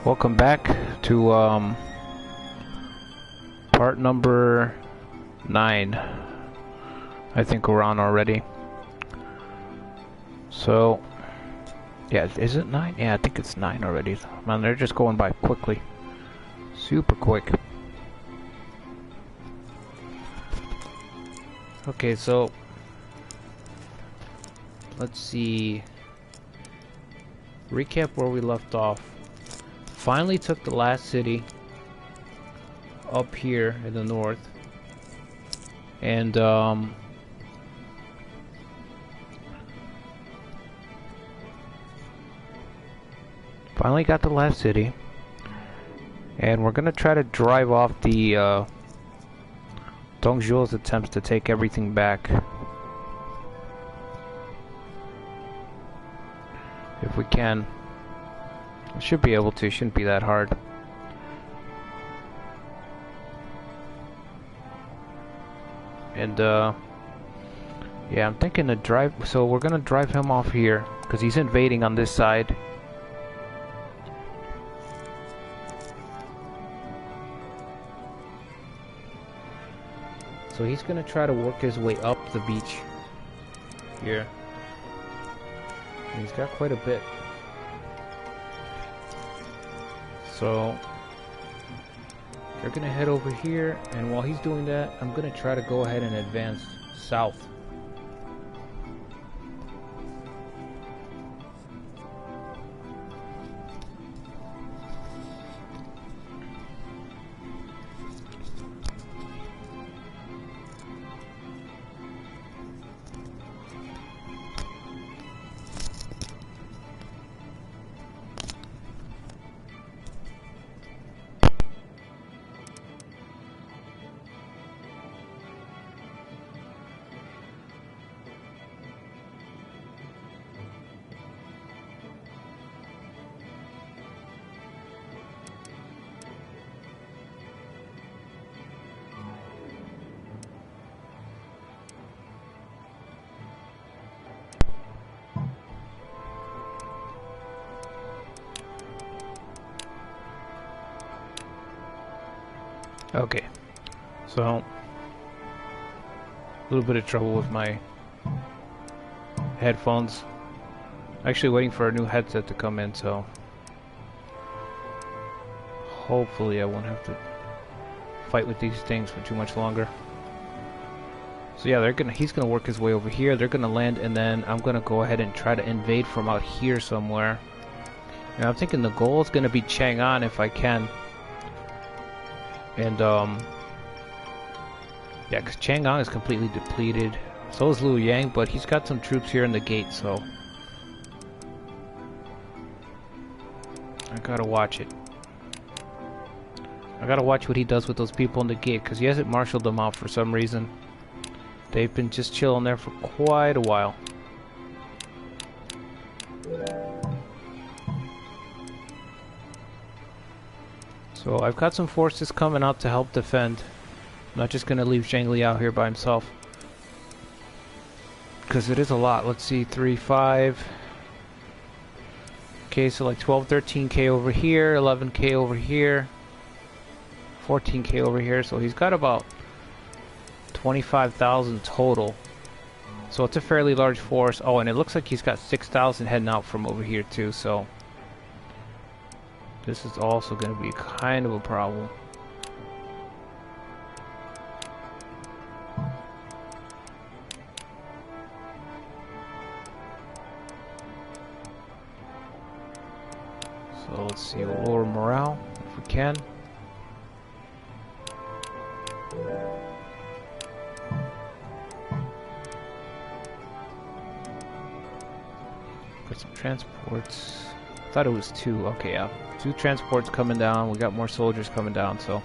Welcome back to part number 9. I think we're on already. So, yeah, is it 9? Yeah, I think it's 9 already. Man, they're just going by quickly. Super quick. Okay, so let's see. Recap where we left off. Finally took the last city up here in the north, and finally got the last city, and we're gonna try to drive off the Dongzhuo's attempts to take everything back. If we can. We should be able to, it shouldn't be that hard. And yeah, I'm thinking to drive, so we're gonna drive him off here, because he's invading on this side. So he's gonna try to work his way up the beach here. And he's got quite a bit. So they're gonna head over here, and while he's doing that, I'm gonna try to go ahead and advance south. Okay, so a little bit of trouble with my headphones. Actually waiting for a new headset to come in, so hopefully I won't have to fight with these things for too much longer. So yeah, he's gonna work his way over here, they're gonna land, and then I'm gonna go ahead and try to invade from out here somewhere. And I'm thinking the goal is gonna be Chang'an if I can. And yeah, because Chang'an is completely depleted. So is Liu Yang, but he's got some troops here in the gate, so I gotta watch it. I gotta watch what he does with those people in the gate, because he hasn't marshaled them out for some reason. They've been just chilling there for quite a while. So I've got some forces coming out to help defend. I'm not just gonna leave Zhengli out here by himself, because it is a lot. Let's see, 3, 5. Okay, so like 12, 13k over here, 11k over here, 14k over here. So he's got about 25,000 total. So it's a fairly large force. Oh, and it looks like he's got 6,000 heading out from over here too. So this is also going to be kind of a problem. So let's see, we'll lower morale if we can. Got some transports. I thought it was 2. Okay, yeah. 2 transports coming down. We got more soldiers coming down, so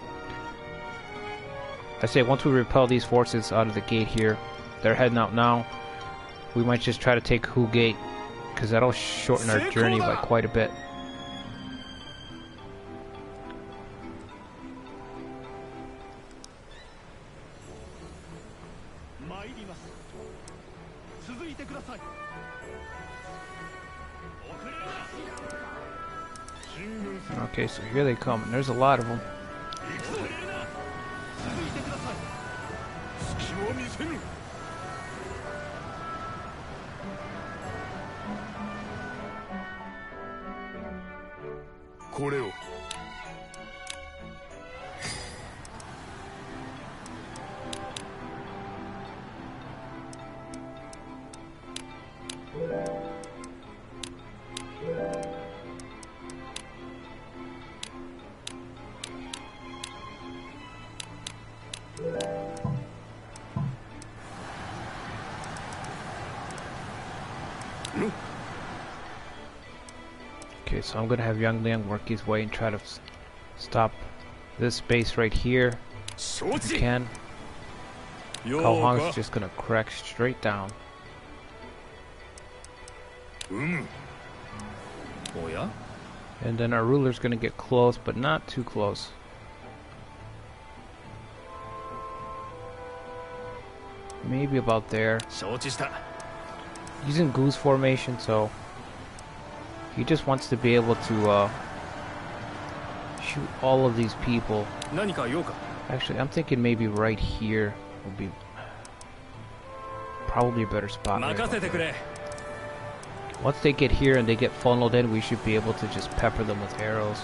I say once we repel these forces out of the gate here, they're heading out now. We might just try to take Hu Gate, because that'll shorten our journey by quite a bit. Okay, so here they come. There's a lot of them. Okay, so I'm gonna have Young Liang work his way and try to stop this base right here. If he can. Cao Hong's just gonna crack straight down. And then our ruler's gonna get close, but not too close. Maybe about there. He's in goose formation, so he just wants to be able to shoot all of these people. Actually, I'm thinking maybe right here would be probably a better spot. Right. Once they get here and they get funneled in, we should be able to just pepper them with arrows.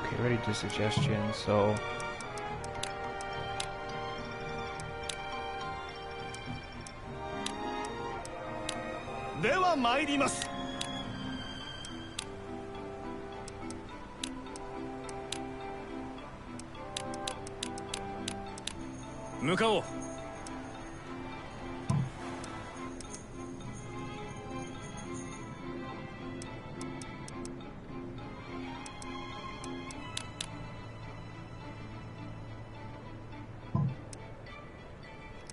Okay, ready to suggestion, so...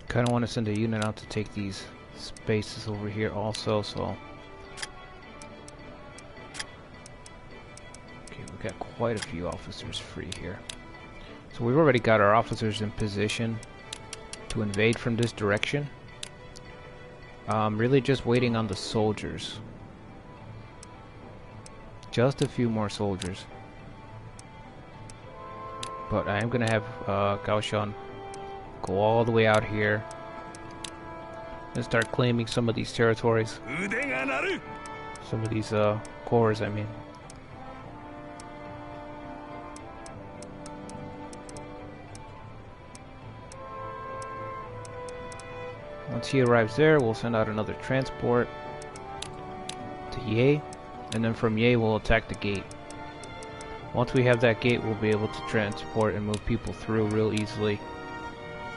Kind of want to send a unit out to take these spaces over here also, so... Okay, we got quite a few officers free here. So we've already got our officers in position to invade from this direction. Really just waiting on the soldiers. Just a few more soldiers. But I am going to have Kaoshan go all the way out here and start claiming some of these territories. Some of these cores, I mean. Once he arrives there, we'll send out another transport to Ye, and then from Ye we'll attack the gate. Once we have that gate, we'll be able to transport and move people through real easily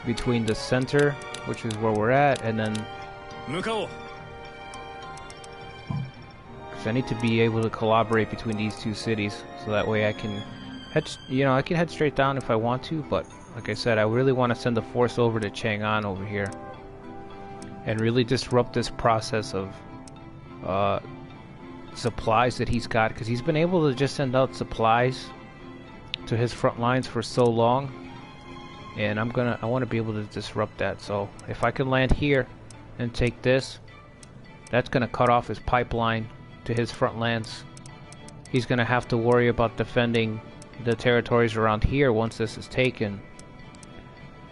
between the center, which is where we're at, and then because I need to be able to collaborate between these two cities, so that way I can head, I can head straight down if I want to, but like I said, I really want to send the force over to Chang'an over here and really disrupt this process of supplies that he's got, because he's been able to just send out supplies to his front lines for so long, and I want to be able to disrupt that. So if I can land here and take this, that's gonna cut off his pipeline to his front lands. He's gonna have to worry about defending the territories around here once this is taken,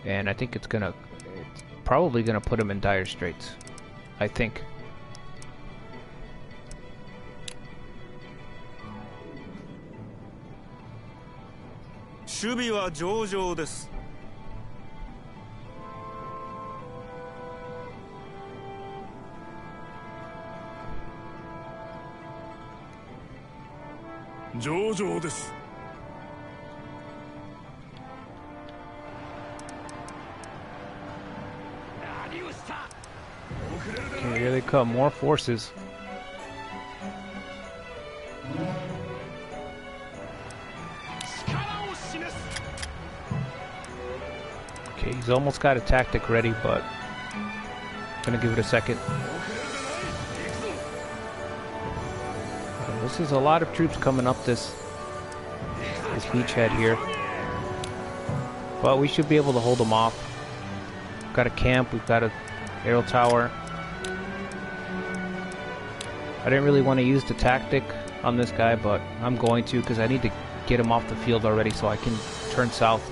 and I think it's probably gonna put him in dire straits, I think. Okay, here they come, more forces. Okay, he's almost got a tactic ready, but I'm gonna give it a second. This is a lot of troops coming up this beachhead here, but we should be able to hold them off. We've got a camp, we've got a arrow tower. I didn't really want to use the tactic on this guy, but I'm going to because I need to get him off the field already so I can turn south.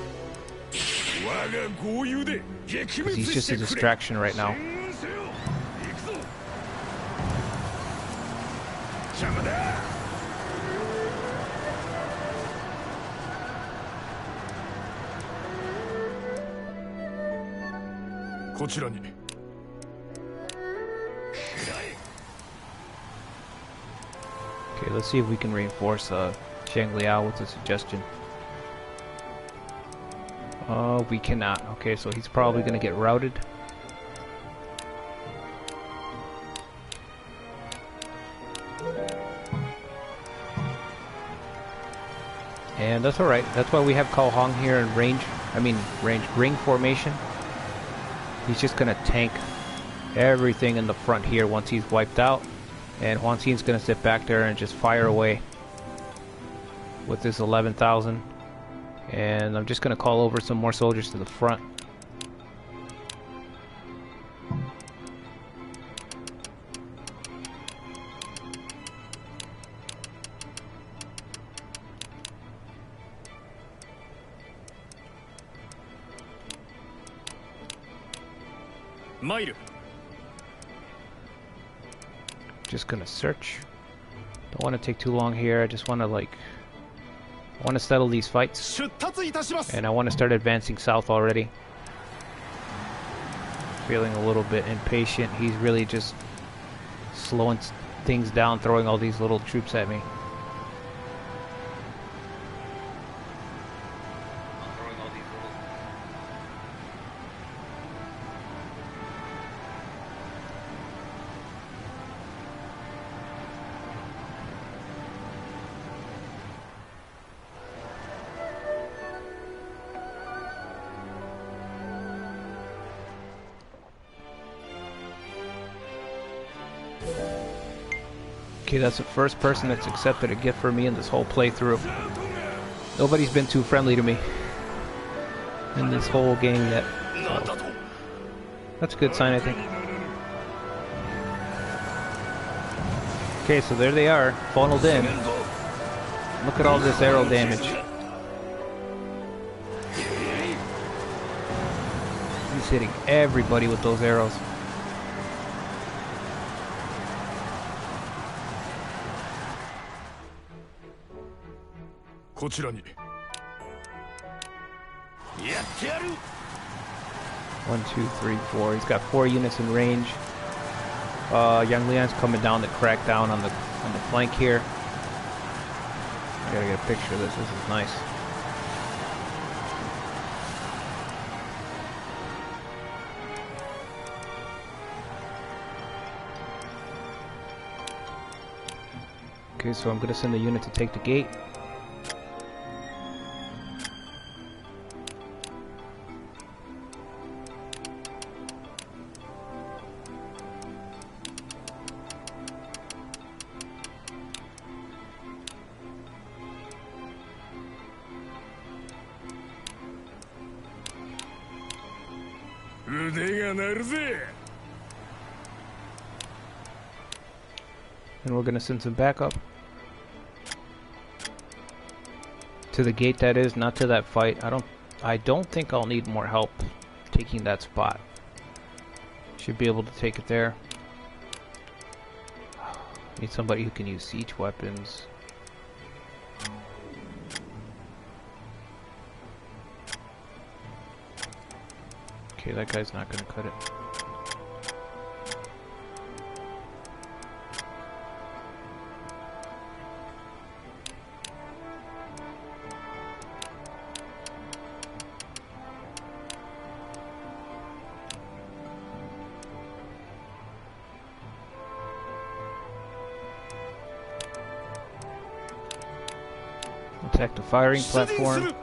Because he's just a distraction right now. Okay, let's see if we can reinforce Zhang Liao with a suggestion. We cannot. Okay, so he's probably going to get routed. And that's alright. That's why we have Cao Hong here in ring formation. He's just going to tank everything in the front here once he's wiped out. And Huan Xin's going to sit back there and just fire away with this 11,000. And I'm just going to call over some more soldiers to the front. Just gonna search. Don't want to take too long here. I just want to settle these fights, and I want to start advancing south already. Feeling a little bit impatient. He's really just slowing things down, throwing all these little troops at me. Okay, that's the first person that's accepted a gift for me in this whole playthrough. Nobody's been too friendly to me in this whole game yet. So that's a good sign, I think. Okay, so there they are, funneled in. Look at all this arrow damage. He's hitting everybody with those arrows. One, two, three, four. He's got 4 units in range. Yang Lian's coming down to crack down on the flank here. I gotta get a picture of this. This is nice. Okay, so I'm gonna send the unit to take the gate. And we're gonna send some backup to the gate, that is, not to that fight. I don't think I'll need more help taking that spot. Should be able to take it there. Need somebody who can use siege weapons. Okay, that guy's not gonna cut it. Attack the firing platform.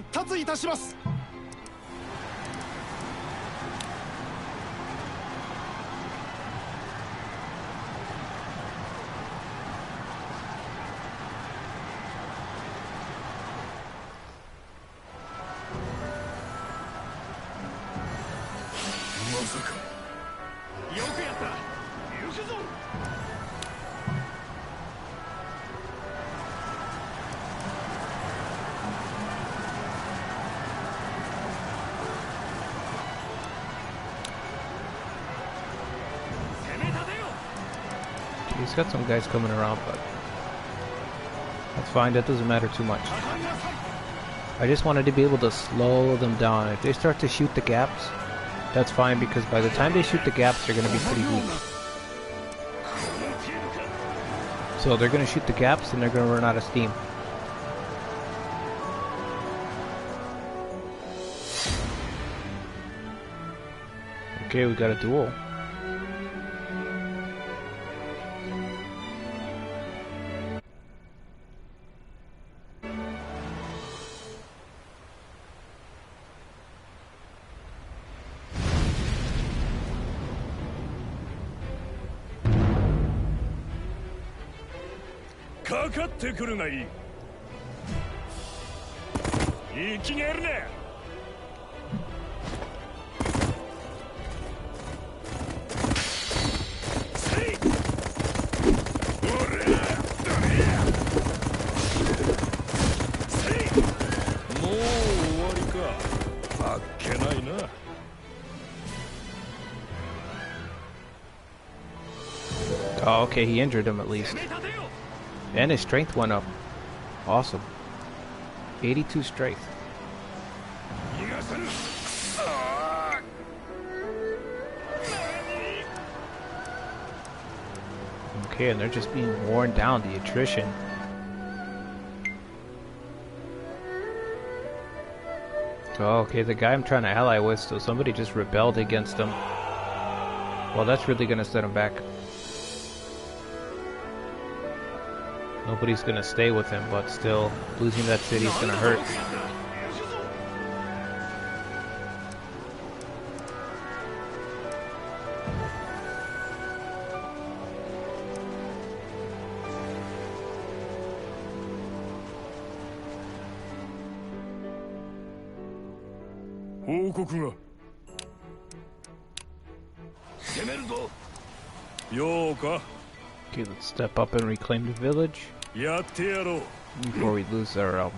出立いたします。 He's got some guys coming around, but that's fine. That doesn't matter too much. I just wanted to be able to slow them down. If they start to shoot the gaps, that's fine, because by the time they shoot the gaps, they're going to be pretty weak. So they're going to shoot the gaps and they're going to run out of steam. Okay, we got a duel. Oh, okay, he injured him at least. And his strength went up. Awesome. 82 strength. Okay, and they're just being worn down, the attrition. Oh, okay, the guy I'm trying to ally with, so somebody just rebelled against him. Well, that's really gonna set him back. Nobody's gonna stay with him, but still, losing that city is gonna hurt. Okay, let's step up and reclaim the village before we lose our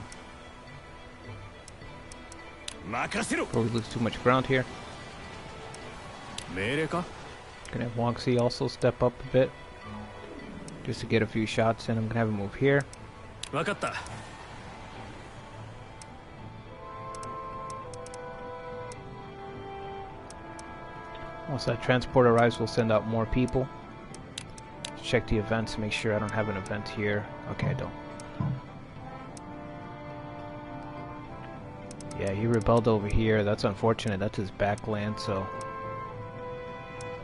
before we lose too much ground here. Gonna have Wangxi also step up a bit just to get a few shots in. I'm gonna have him move here. Once that transport arrives, we'll send out more people. Check the events, make sure I don't have an event here. Okay, I don't. Yeah, he rebelled over here. That's unfortunate. That's his backland, so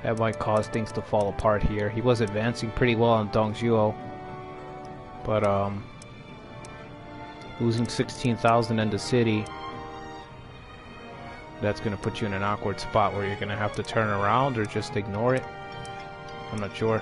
that might cause things to fall apart here. He was advancing pretty well on Dongzhuo, but losing 16,000 in the city, that's going to put you in an awkward spot where you're going to have to turn around or just ignore it. I'm not sure.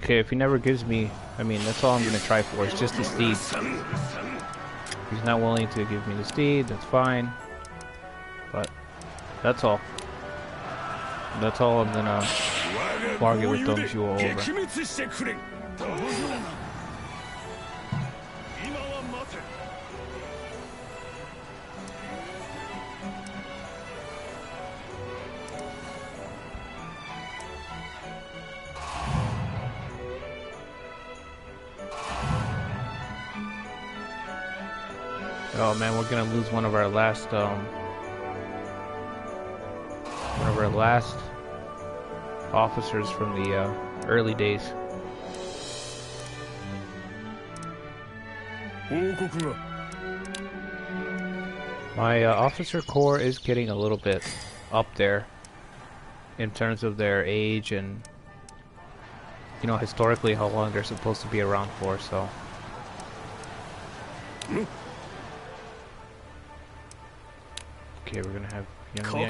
Okay, if he never gives me, I mean, that's all I'm gonna try for. It's just the steed. He's not willing to give me the steed. That's fine. But that's all. That's all I'm gonna bargain with Dongjuo over. Oh man, we're gonna lose one of our last officers from the early days. My officer corps is getting a little bit up there in terms of their age and, you know, historically how long they're supposed to be around for, so. Okay, we're gonna have Young Lian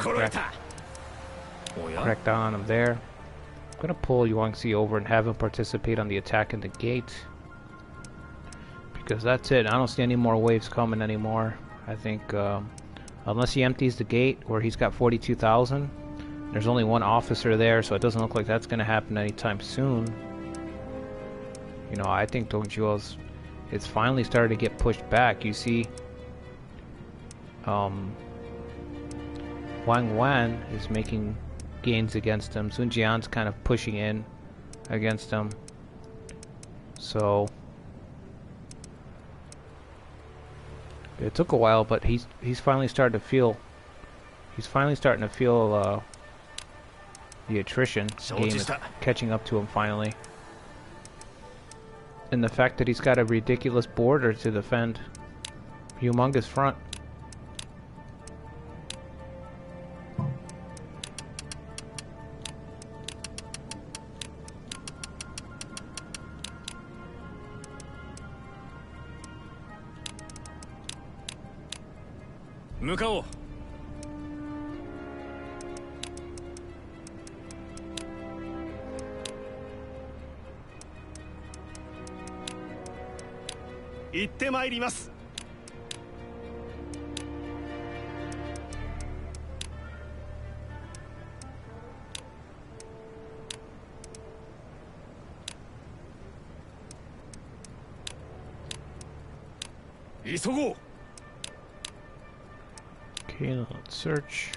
crack down on him there. I'm gonna pull Yuangxi over and have him participate on the attack in the gate. Because that's it. I don't see any more waves coming anymore. I think, unless he empties the gate where he's got 42,000, there's only one officer there, so it doesn't look like that's gonna happen anytime soon. You know, I think Dongjuo's, it's finally started to get pushed back. You see, Wang Wan is making gains against him. Sun Jian's kind of pushing in against him. So it took a while, but he's finally starting to feel. He's finally starting to feel the attrition game is catching up to him finally, and the fact that he's got a ridiculous border to defend, humongous front. Okay, let's search.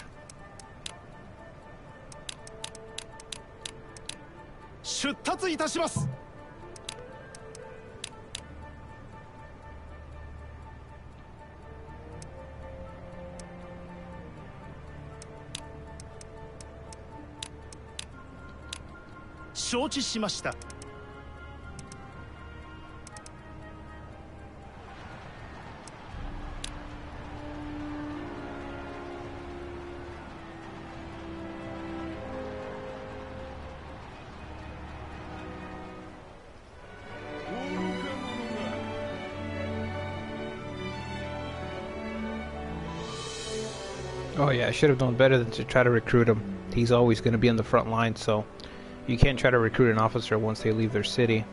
Oh yeah, I should have known better than to try to recruit him. He's always going to be on the front line, so you can't try to recruit an officer once they leave their city.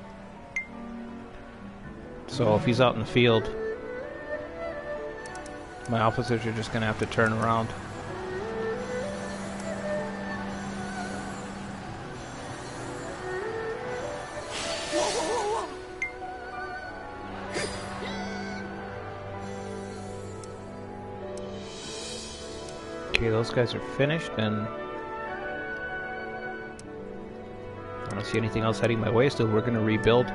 So if he's out in the field, my officers are just going to have to turn around. Okay, those guys are finished, and I don't see anything else heading my way. Still, we're going to rebuild.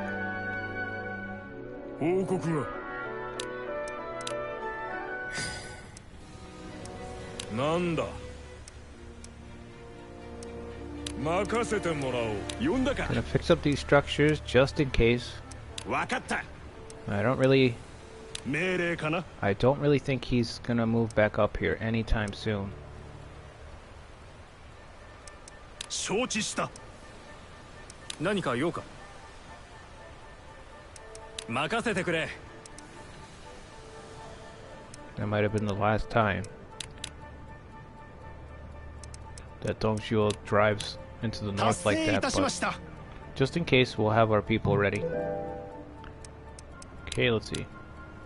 Gonna fix up these structures just in case. I don't really think he's gonna move back up here anytime soon. That might have been the last time that Dongjuo drives into the north like that, but Just in case, we'll have our people ready. Okay, let's see.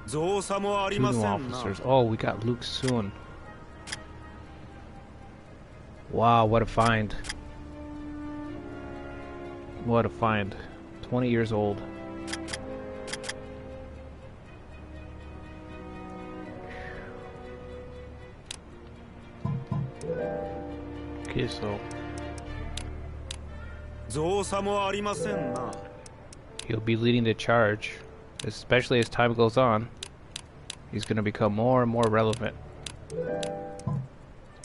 造作もあり Two ま new せんな。 officers. Oh, we got Luke soon. Wow, what a find. What a find. 20 years old. Okay, so 造作もありませんな。 he'll be leading the charge, especially as time goes on. He's going to become more and more relevant.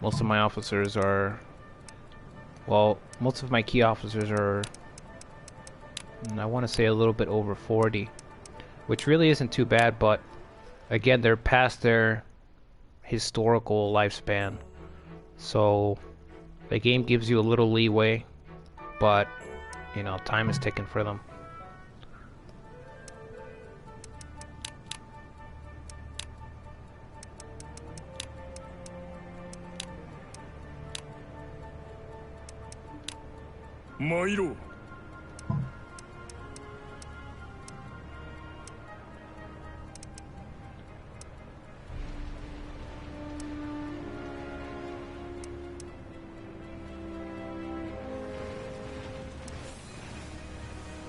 Most of my officers are, well, most of my key officers are, I want to say a little bit over 40, which really isn't too bad, but again, they're past their historical lifespan. So the game gives you a little leeway, but you know, time is ticking for them. Mairo.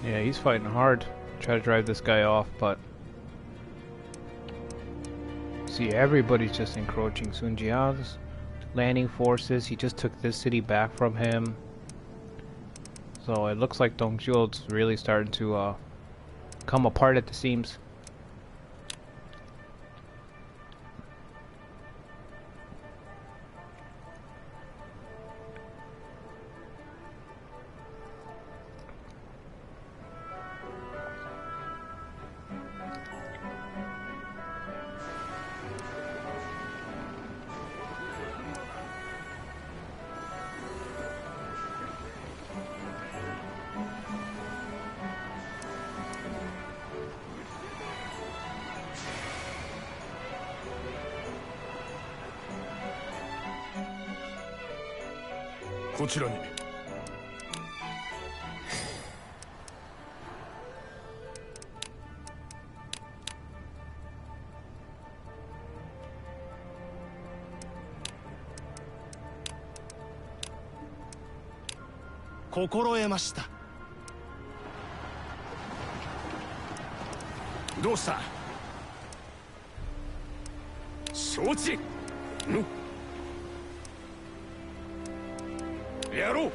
Yeah, he's fighting hard. Try to drive this guy off, but see, everybody's just encroaching. Sun Jia's landing forces. He just took this city back from him. So it looks like Dongzhou's really starting to come apart at the seams. Kokoroemashita. どうした？承知。やろう。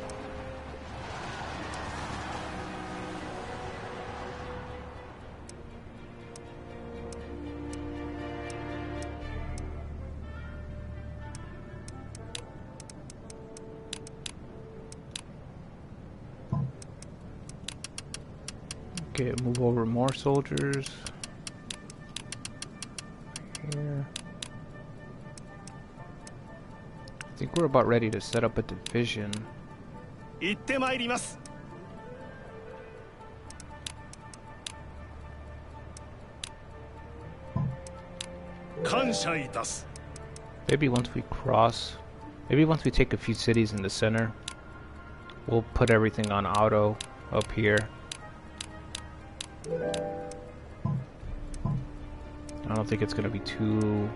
Okay, move over more soldiers. Here. I think we're about ready to set up a division. 行ってまいります。感謝いたす。 Maybe once we cross, maybe once we take a few cities in the center, we'll put everything on auto up here. I don't think it's gonna be too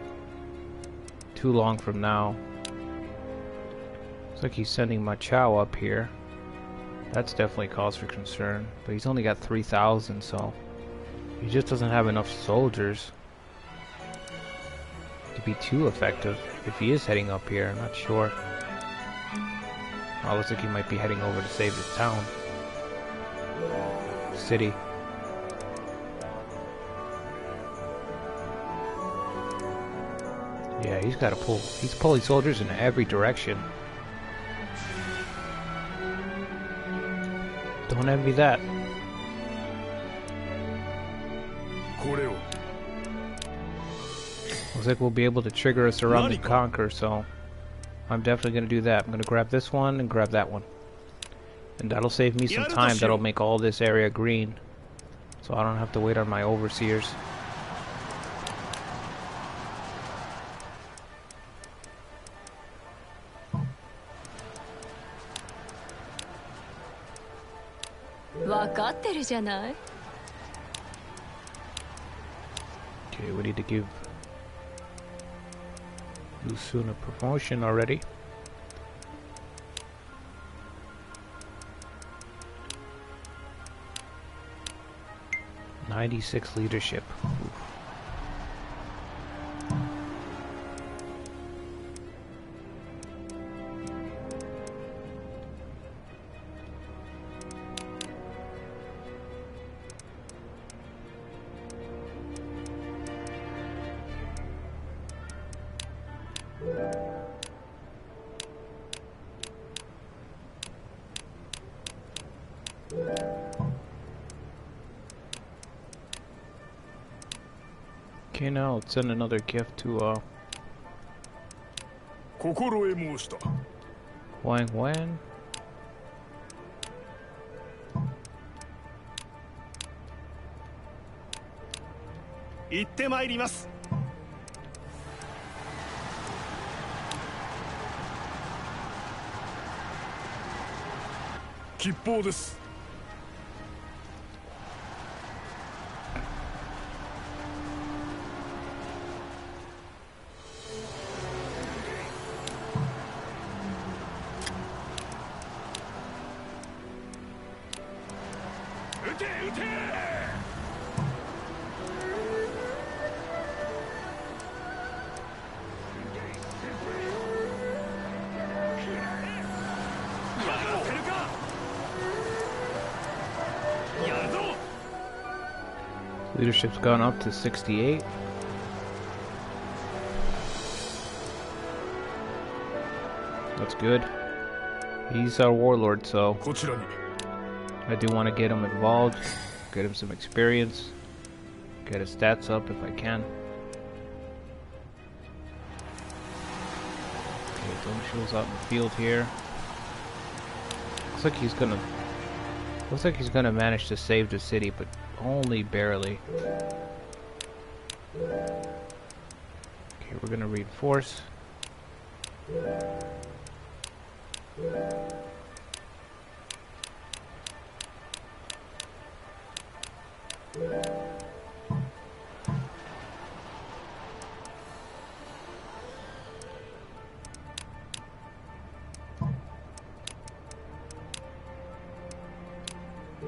long from now. Looks like he's sending Machao up here. That's definitely cause for concern. But he's only got 3,000, so he just doesn't have enough soldiers to be too effective. If he is heading up here, I'm not sure. Oh, looks like he might be heading over to save his town. City. Yeah, he's got to pull. He's pulling soldiers in every direction. Don't envy that. Looks like we'll be able to trigger a surround and conquer, so I'm definitely going to do that. I'm going to grab this one and grab that one. And that'll save me some time. That'll make all this area green, so I don't have to wait on my overseers. かってるじゃない。 Okay, we need to give Lusun a promotion already. '96 leadership. Oof. Okay, now let's send another gift to 心得申した。 Wang Wen. 行ってまいります。 吉報です。 撃て撃て。 Leadership's gone up to 68. That's good. He's our warlord, so I do want to get him involved, get him some experience, get his stats up if I can. Okay, Dongshul's out in the field here. Looks like he's gonna manage to save the city, but only barely. Okay, we're gonna reinforce.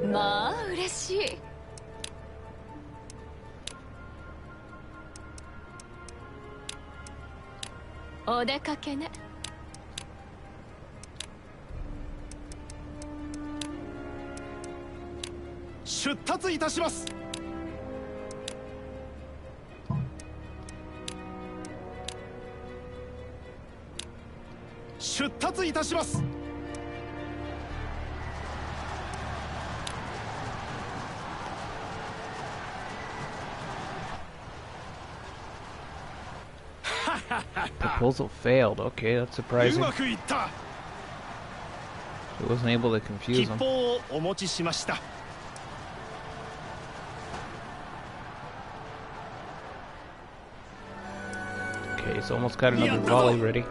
Ma, 嬉しい。 お出かけね。 出立いたします。 出立いたします。 Proposal failed. Okay, that's う surprising. まくいった。 He wasn't able to confuse 吉 him. 報をお持ちしました。 Okay, he's almost got another volley ready.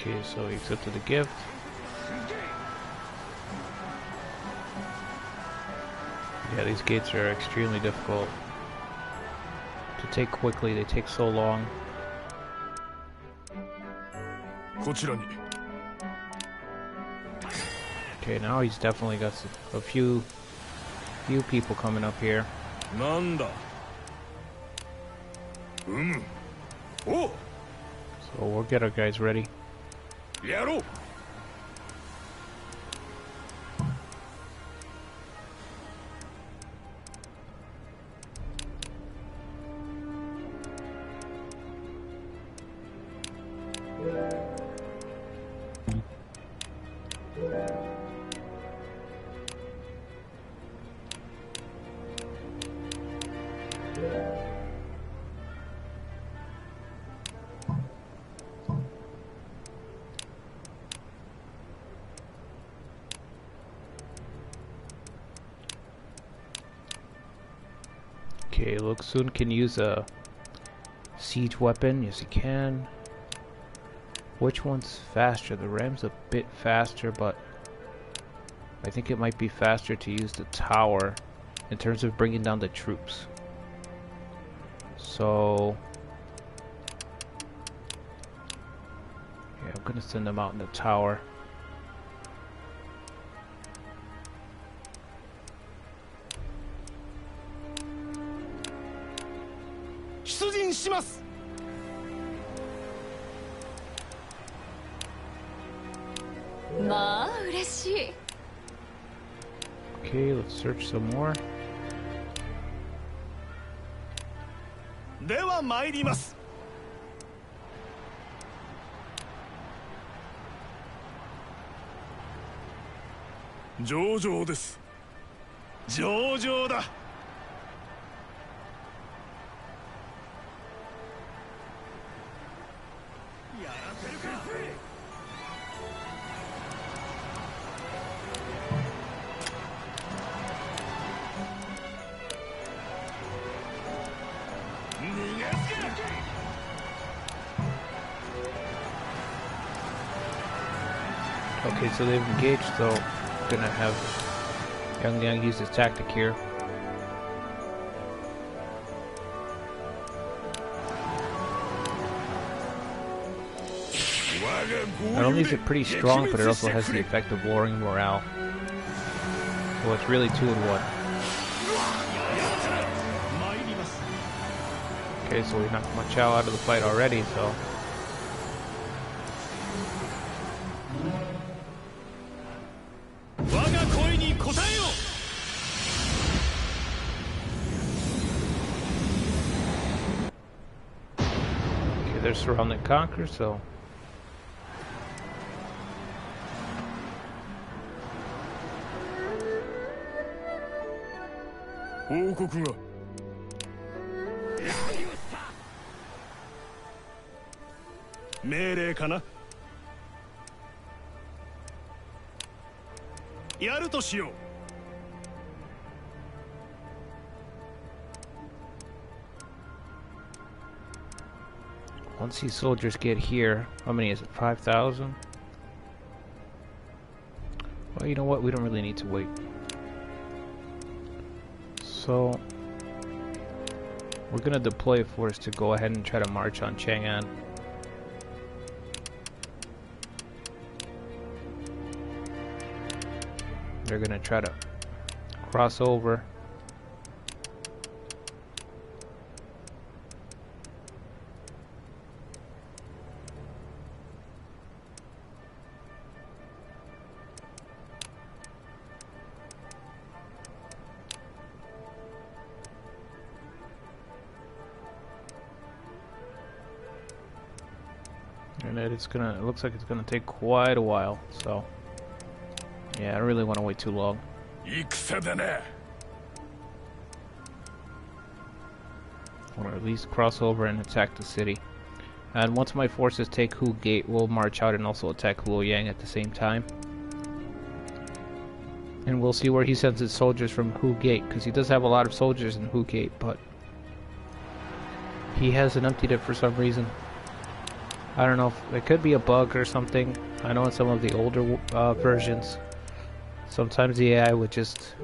Okay, so he accepted the gift. Yeah, these gates are extremely difficult to take quickly. They take so long. こちらに。 Okay, now he's definitely got a few people coming up here. なんだ。おう。 So we'll get our guys ready. やろう。 Okay, Okay, look, soon can use a siege weapon. Yes, he can. Which one's faster? The ram's a bit faster, but I think it might be faster to use the tower in terms of bringing down the troops. So yeah, I'm gonna send them out in the tower. Okay, let's search some more. では参ります。上々です。上々だ。やらせるか。Okay, so they've engaged, so gonna have Young Yang use his tactic here. Not only is it pretty strong, but it also has the effect of lowering morale. So it's really 2 in 1. Okay, so we knocked Ma Chao out of the fight already, so... Okay, they're surround and conquer, so... 報告が。命令かな。やるとしよう。Once these soldiers get here, how many is it? 5,000? Well, you know what? We don't really need to wait. So, we're gonna deploy a force to go ahead and try to march on Chang'an. They're gonna try to cross over. And it looks like it's gonna take quite a while, so yeah, I don't really want to wait too long. Or at least cross over and attack the city. And once my forces take Hu Gate, we'll march out and also attack Luoyang at the same time. And we'll see where he sends his soldiers from Hu Gate, because he does have a lot of soldiers in Hu Gate, but he hasn't emptied it for some reason. I don't know if it could be a bug or something. I know in some of the older versions, sometimes the AI would just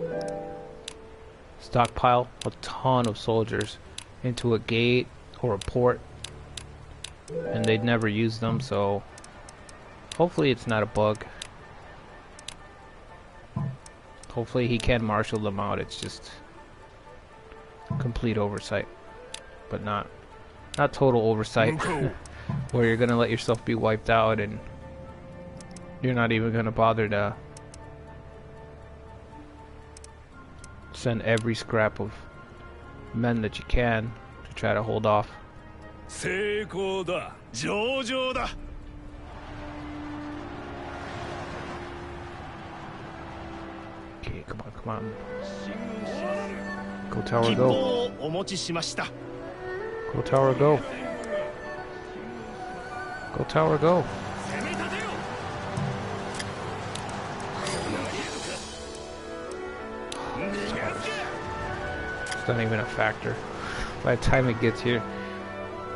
stockpile a ton of soldiers into a gate or a port, and they'd never use them, so hopefully it's not a bug. Hopefully he can marshal them out. It's just complete oversight, but not total oversight. Where you're gonna let yourself be wiped out and you're not even gonna bother to send every scrap of men that you can to try to hold off. Okay, come on, come on. Go tower, go. Go tower, go. Go tower, go. It's not even a factor. By the time it gets here.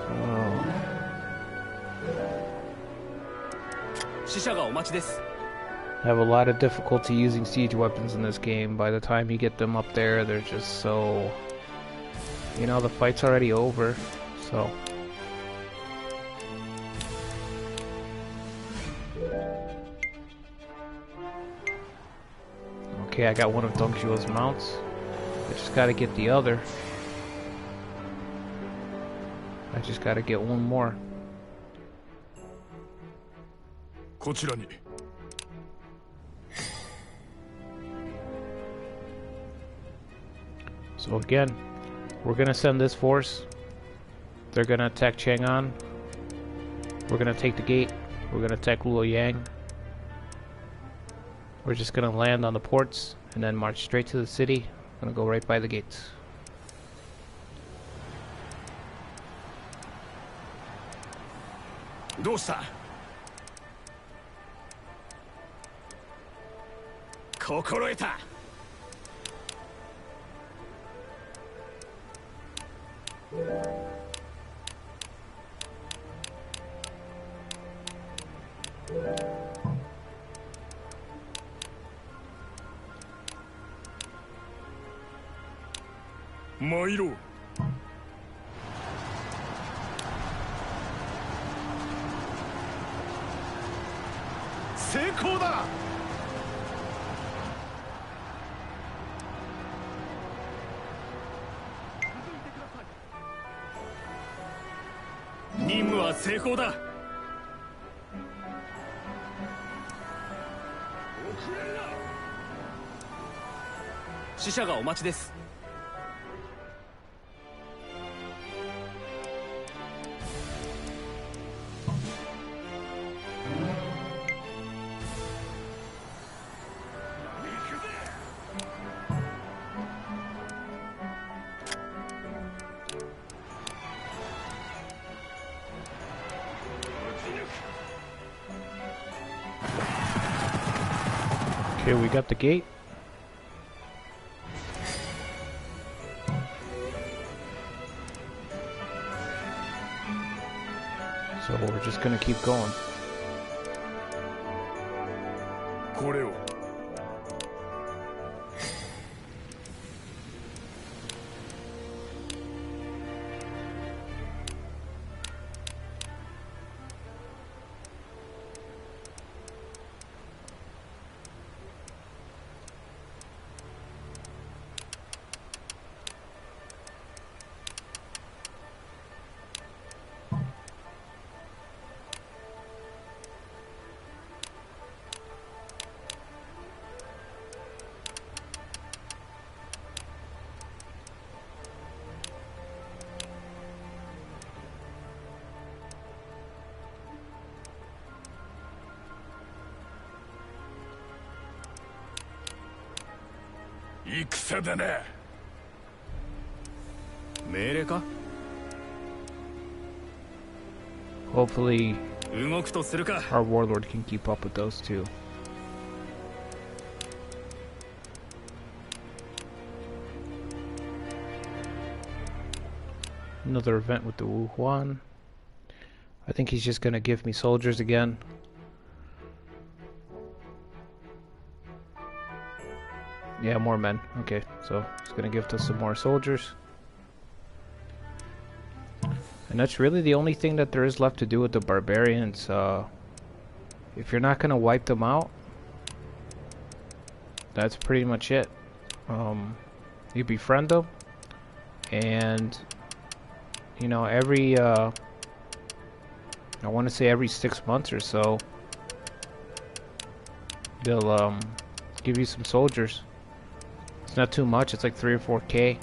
Oh. 死者がお待ちです。 I have a lot of difficulty using siege weapons in this game. By the time you get them up there, they're just so... You know, the fight's already over, so... Okay, I got one of Deng Zhuo's mounts. I just gotta get the other. I just gotta get one more. こちらに。 So again, we're gonna send this force. They're gonna attack Chang'an. We're gonna take the gate. We're gonna attack Luoyang. We're just gonna land on the ports and then march straight to the city. Gonna go right by the gates.どうした？心得た。 参ろう。成功だ。任務は成功だ。死者がお待ちです。 Okay, we got the gate. So we're just gonna keep going. これを。 戦だな。命令か？ Hopefully 動くとするか。 our warlord can keep up with those two. Another event with the Wu Huan. I think he's just gonna give me soldiers again. Yeah, more men. Okay, so he's gonna give us some more soldiers. And that's really the only thing that there is left to do with the barbarians. If you're not gonna wipe them out, that's pretty much it. You befriend them, and you know, every I want to say every 6 months or so, they'll give you some soldiers. It's not too much, it's like 3 or 4K,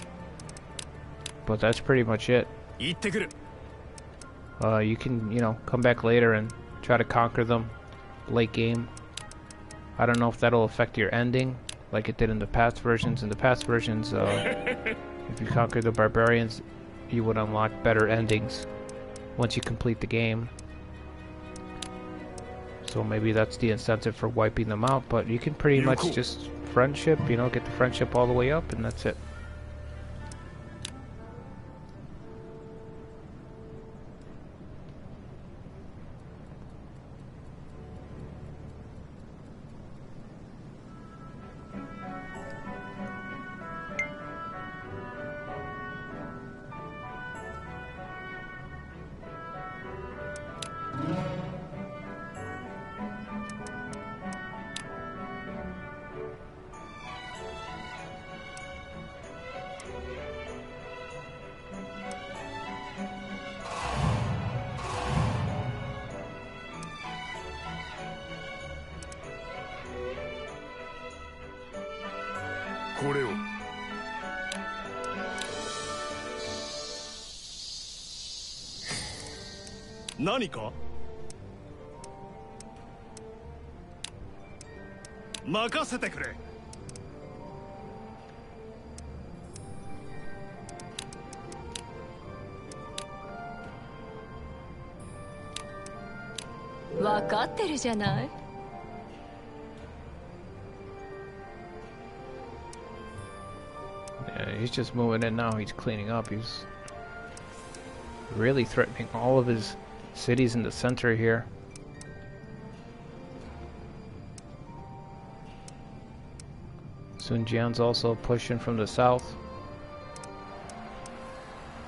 but that's pretty much it. You can, you know, come back later and try to conquer them late game. I don't know if that'll affect your ending like it did in the past versions. In the past versions, if you conquer the barbarians, you would unlock better endings once you complete the game. So maybe that's the incentive for wiping them out, but you can pretty much just friendship, you know, get the friendship all the way up, and that's it. これを。何か？任せてくれ。分かってるじゃない。Yeah, he's just moving in now. He's cleaning up. He's really threatening all of his cities in the center here. Sun Jian's also pushing from the south.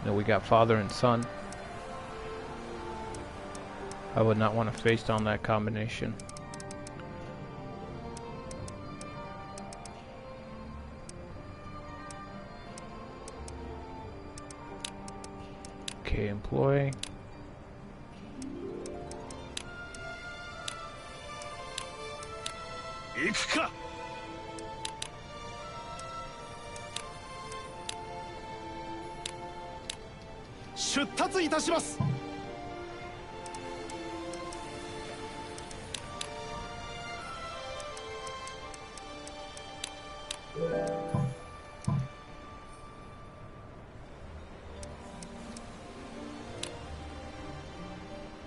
Then we got father and son. I would not want to face down that combination. Okay, employee. Ikuka! 出立いたします。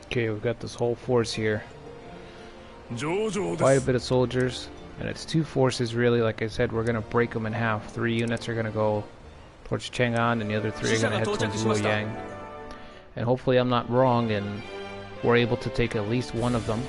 Okay, we've got this whole force here. 上々 Quite で a す。 bit of soldiers, and it's two forces really. Like I said, we're gonna break them in half. 3 units are gonna go towards Chang'an, and the other 3 are gonna head towards Luoyang. And hopefully I'm not wrong, and we're able to take at least one of them.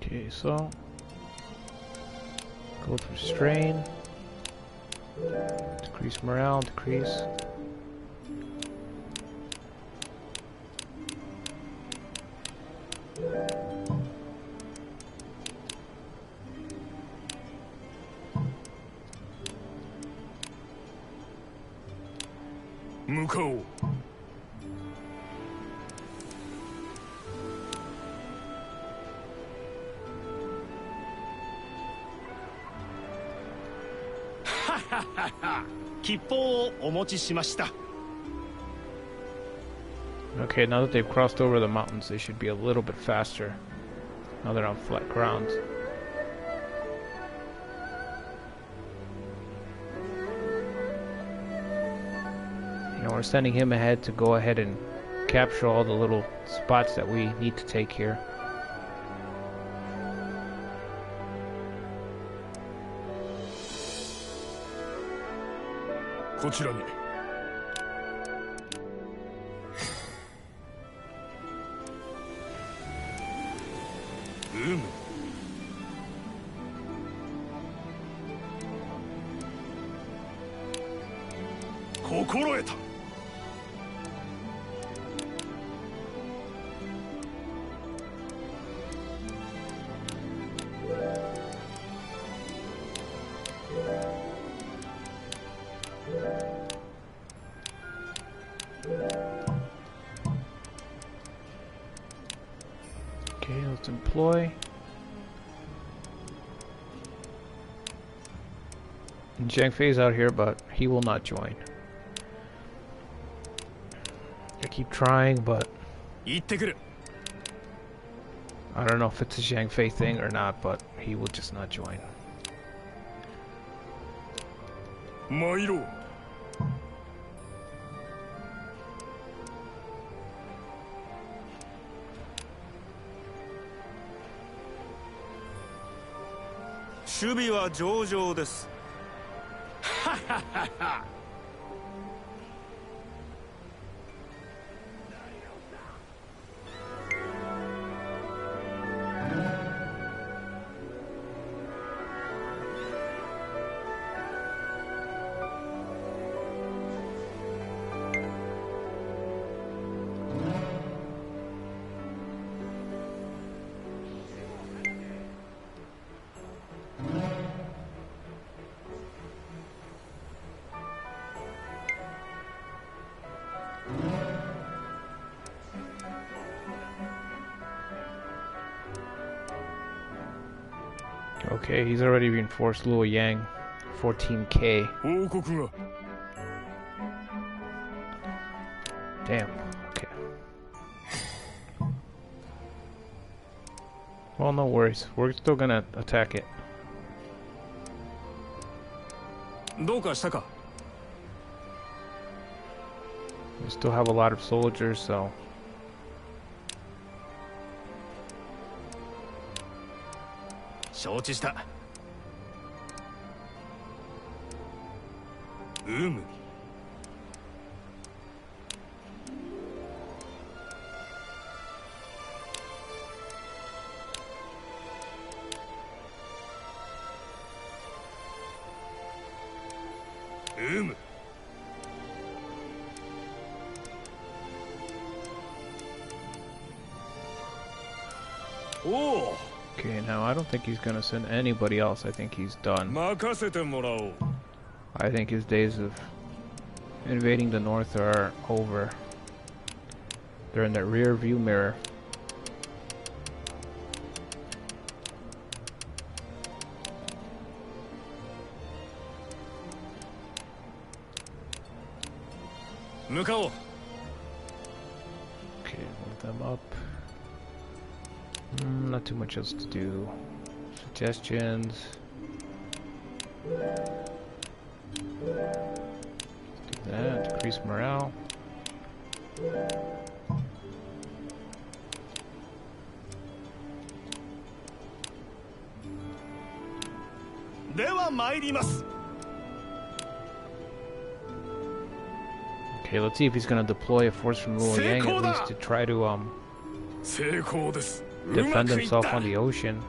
Okay, so go through strain, decrease morale, decrease. Mukao. 吉報をお持ちしました。 Okay, now that they've crossed over the mountains, they should be a little bit faster. Now they're on flat ground. You know, we're sending him ahead to go ahead and capture all the little spots that we need to take here. こちらに。心得た。Okay, let's employ. And Zhang Fei's out here, but he will not join. I keep trying, but 行ってくる。 I don't know if it's a Zhang Fei thing or not, but he will just not join. 参ろう。守備は上々です。はははは。Okay, he's already reinforced Luo Yang. 14k. 報告が Damn. Okay. Well, no worries. We're still gonna attack it. どうかしたか We still have a lot of soldiers, so 承知したうむ うむ おお okay. Now I don't think he's gonna send anybody else. I think he's done. 任せてもらおう I think his days of invading the north are over. They're in the rear view mirror. Mukao. Okay, move them up. Not too much else to do. Suggestions. Do that, decrease morale. Okay, let's see if he's gonna deploy a force from Luoyang at least to try to defend himself on the ocean.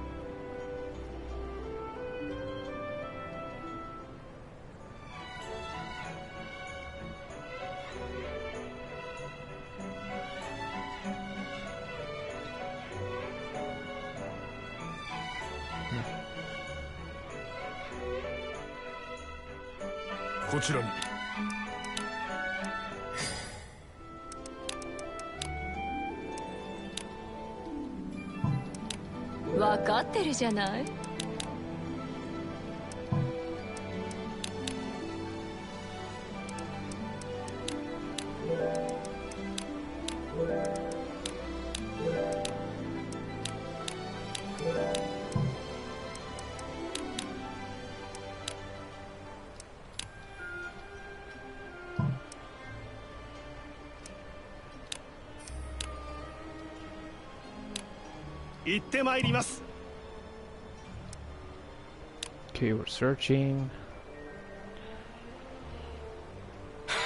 Okay, we're searching.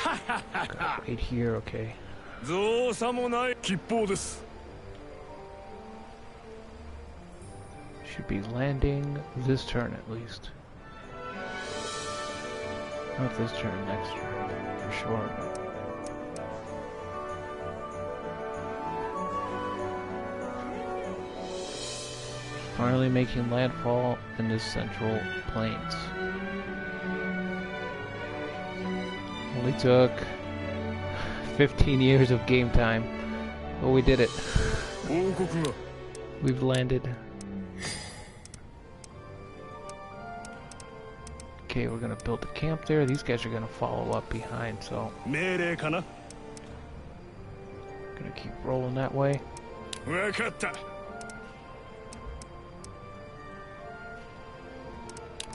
Gotta wait here, okay. Should be landing this turn at least. Not this turn, next turn, for sure. Finally making landfall in the central plains. Only took 15 years of game time, but we did it. We've landed. Okay, we're gonna build a camp there. These guys are gonna follow up behind, so gonna keep rolling that way.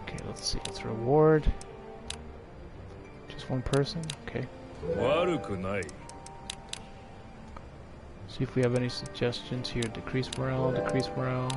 Okay, let's see. Let's reward. Just one person? Okay. See if we have any suggestions here. Decrease morale, decrease morale.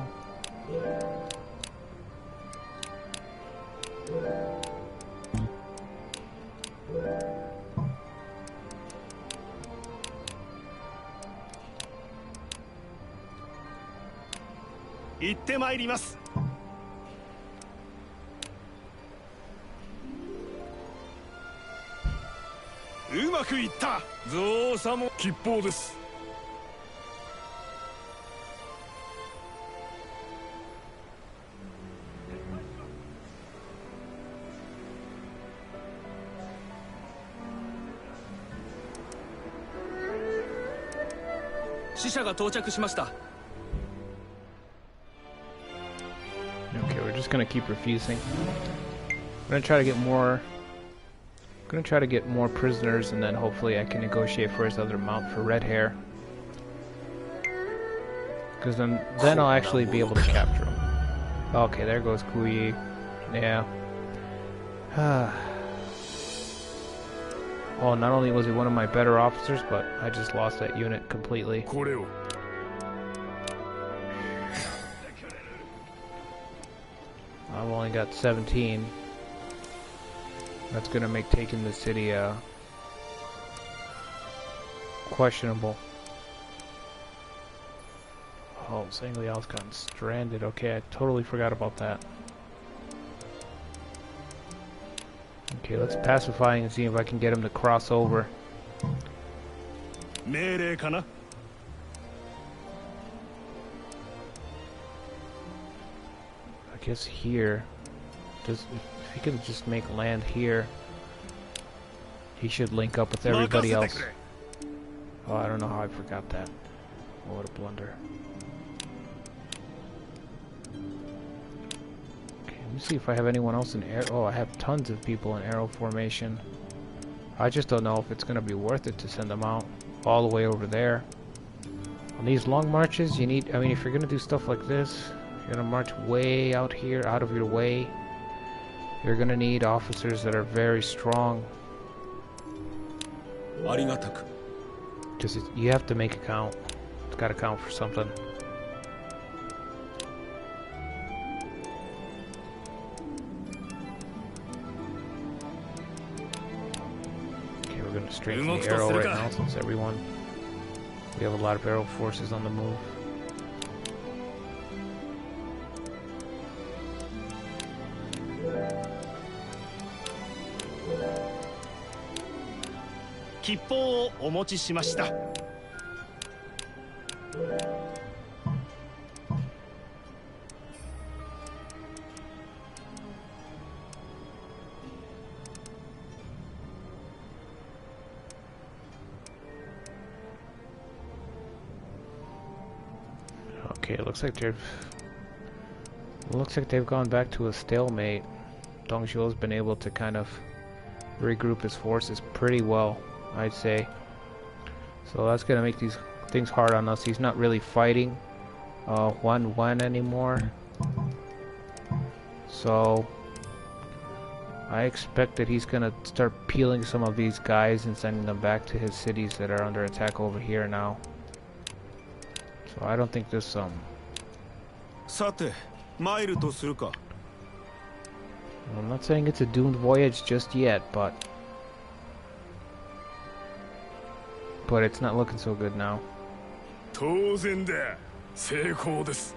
Okay, we're just just gonna keep refusing. I'm gonna try to get more. I'm gonna try to get more prisoners, and then hopefully I can negotiate for his other mount for red hair. Because then I'll actually be able to capture him. Okay, there goes Kuyi. Yeah. Oh, not only was he one of my better officers, but I just lost that unit completely. これを I've only got 17. That's gonna make taking the city questionable. Oh, Sanglial's gotten stranded. Okay, I totally forgot about that. Okay, let's pacify and see if I can get him to cross over. 命令かな I guess here. If he can just make land here, he should link up with everybody else. Oh, I don't know how I forgot that. Oh, what a blunder. Okay, let me see if I have anyone else in air. Oh, I have tons of people in arrow formation. I just don't know if it's going to be worth it to send them out all the way over there. On these long marches, you need, I mean, if you're going to do stuff like this, you're going to march way out here, out of your way, you're going to need officers that are very strong. ありがたく Because you have to make it count. It's got to count for something. Okay, we're going to strengthen the arrow right now since everyone... We have a lot of arrow forces on the move. Okay, it looks like they've gone back to a stalemate. Dong Zhuo's been able to kind of regroup his forces pretty well, I'd say. So that's gonna make these things hard on us. He's not really fighting 1-1 anymore. So I expect that he's gonna start peeling some of these guys and sending them back to his cities that are under attack over here now. So I don't think this さて参るとするか I'm not saying it's a doomed voyage just yet, but it's not looking so good now. 当然だ成功です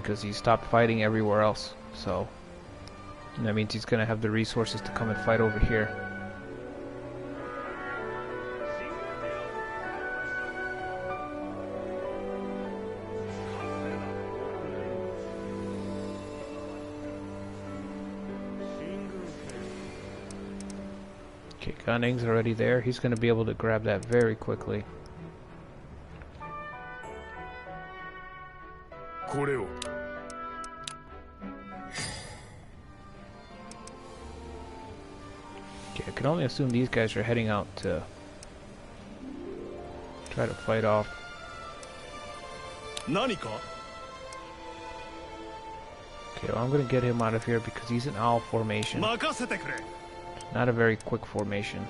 Because he stopped fighting everywhere else, so that means he's gonna have the resources to come and fight over here. Okay, Gunning's already there. He's gonna be able to grab that very quickly. これを Okay, I can only assume these guys are heading out to try to fight off. 何か Okay, well, I'm gonna get him out of here because he's in owl formation. 任せてくれ Not a very quick formation.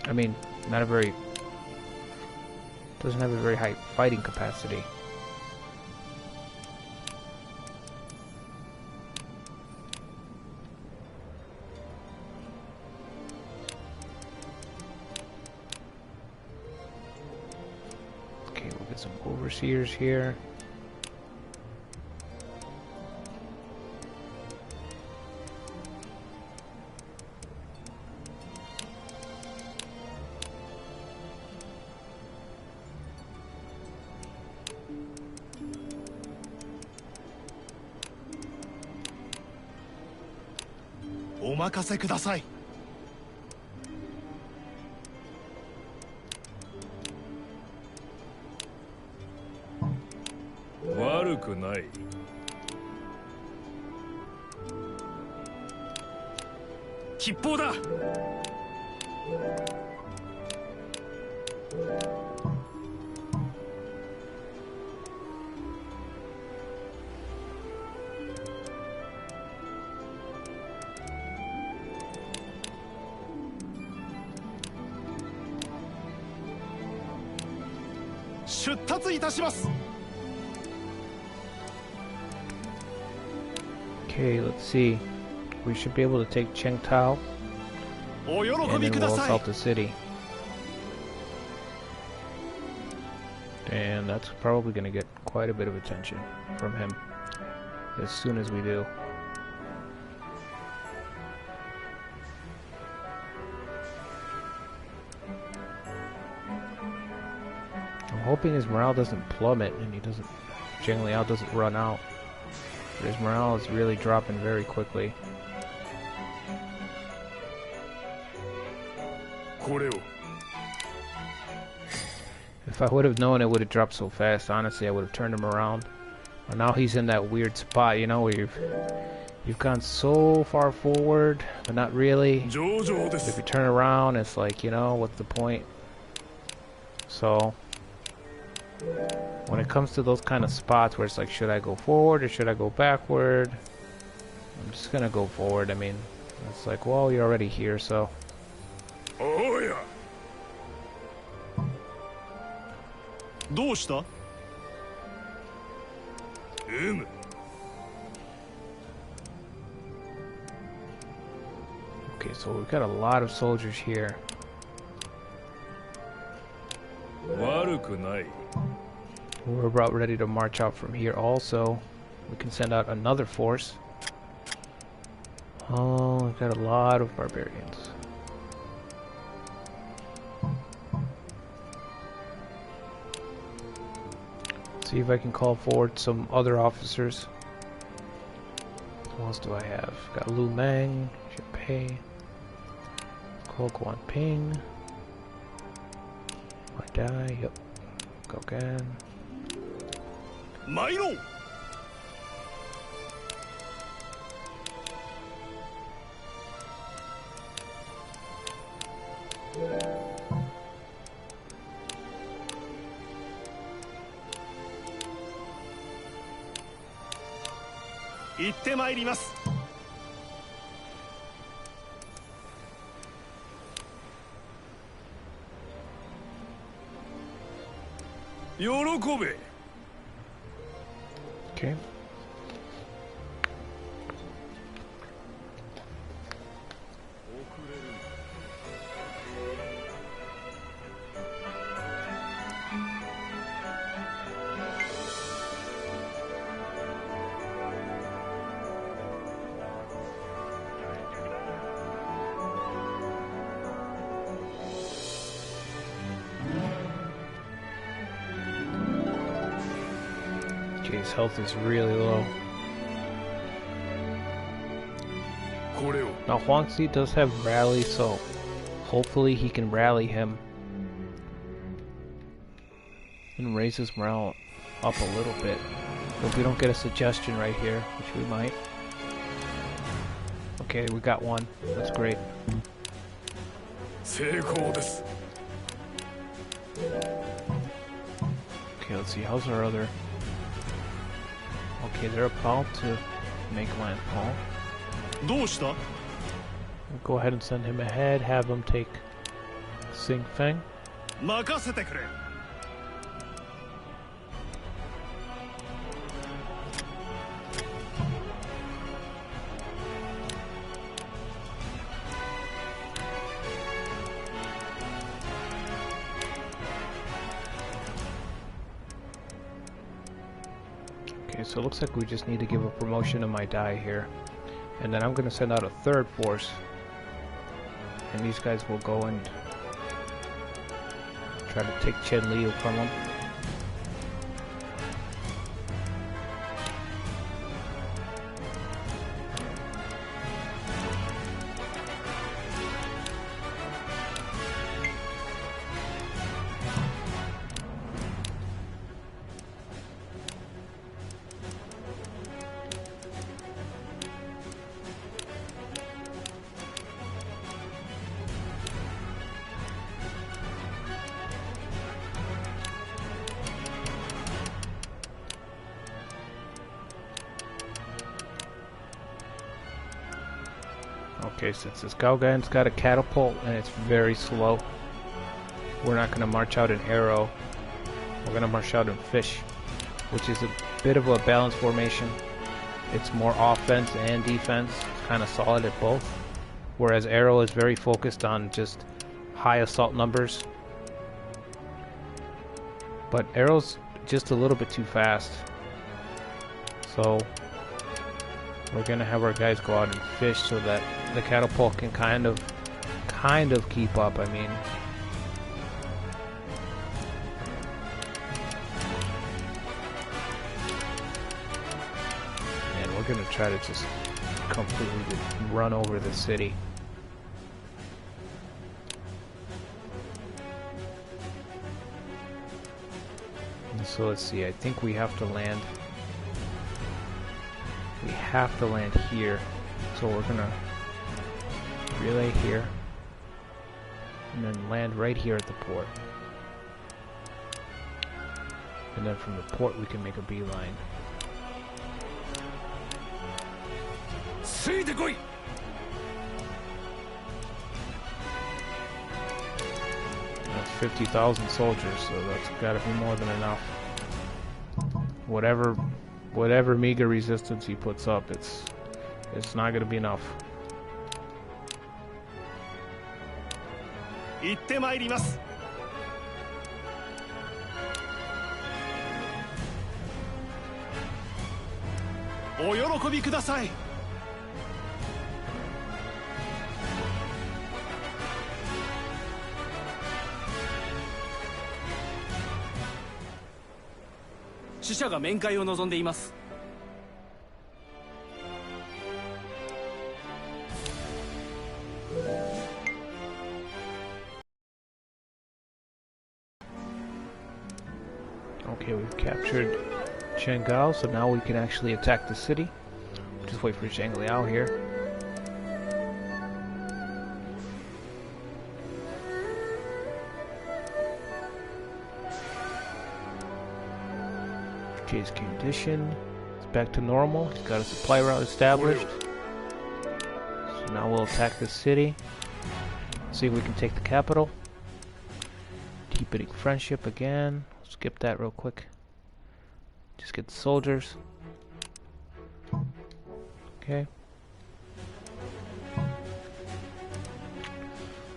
I mean, not a very... Doesn't have a very high fighting capacity. Okay, we'll get some overseers here.「お任せください」悪くない吉報だ。出立いたします。 Okay, let's see. We should be able to take Chengtao, お喜 and び then く we'll ださい。 assault the city. And that's probably going to get quite a bit of attention from him as soon as we do. I'm hoping his morale doesn't plummet and he doesn't, Zhang Liao doesn't run out. But his morale is really dropping very quickly. これを If I would have known it would have dropped so fast, honestly, I would have turned him around. But now he's in that weird spot, you know, where you've gone so far forward, but not really. 上々で If す。 you turn around, it's like, you know, what's the point? So, when it comes to those kind of spots where it's like, should I go forward or should I go backward? I'm just gonna go forward. I mean, it's like, well, you're already here, so. おや。どうした？む。 Okay, so we've got a lot of soldiers here. 悪くない。 We're about ready to march out from here also. We can send out another force. Oh, we've got a lot of barbarians. See if I can call forward some other officers. Who else do I have? Got Lu Meng, Pei, Ko Guan Ping, Dai, yep, Gogan. 参ろう。 行ってまいります。喜べ。 Okay. Okay, his health is really low. これを。 Now Huangzi does have rally, so hopefully he can rally him and raise his morale up a little bit. If we don't get a suggestion right here, which we might. Okay, we got one. That's great. 成功です。 Okay, let's see. How's our other? Okay, they're about to make landfall. どうした？ We'll go ahead and send him ahead. Have him take Sing Feng. 任せてくれ。 Okay, so it looks like we just need to give a promotion to my die here. And then I'm going to send out a third force. And these guys will go and try to take Chen Liu from him. Okay, since this Galgan's got a catapult and it's very slow, we're not going to march out an arrow. We're going to march out in fish, which is a bit of a balanced formation. It's more offense and defense. It's kind of solid at both. Whereas arrow is very focused on just high assault numbers. But arrow's just a little bit too fast. So we're going to have our guys go out and fish so that the catapult can kind of keep up. I mean, and we're going to try to just completely run over the city. And so let's see, I think we have to land. We have to land here. So we're gonna relay here and then land right here at the port. And then from the port we can make a beeline. That's 50,000 soldiers, so that's gotta be more than enough. Whatever meager resistance he puts up, it's not gonna be enough. Okay, we've captured Chang'an, so now we can actually attack the city. Just wait for Zhang Liao here. Okay, his condition is back to normal. He's got a supply route established. So now we'll attack the city. See if we can take the capital. Deepening friendship again. Skip that real quick. Just get the soldiers. Okay.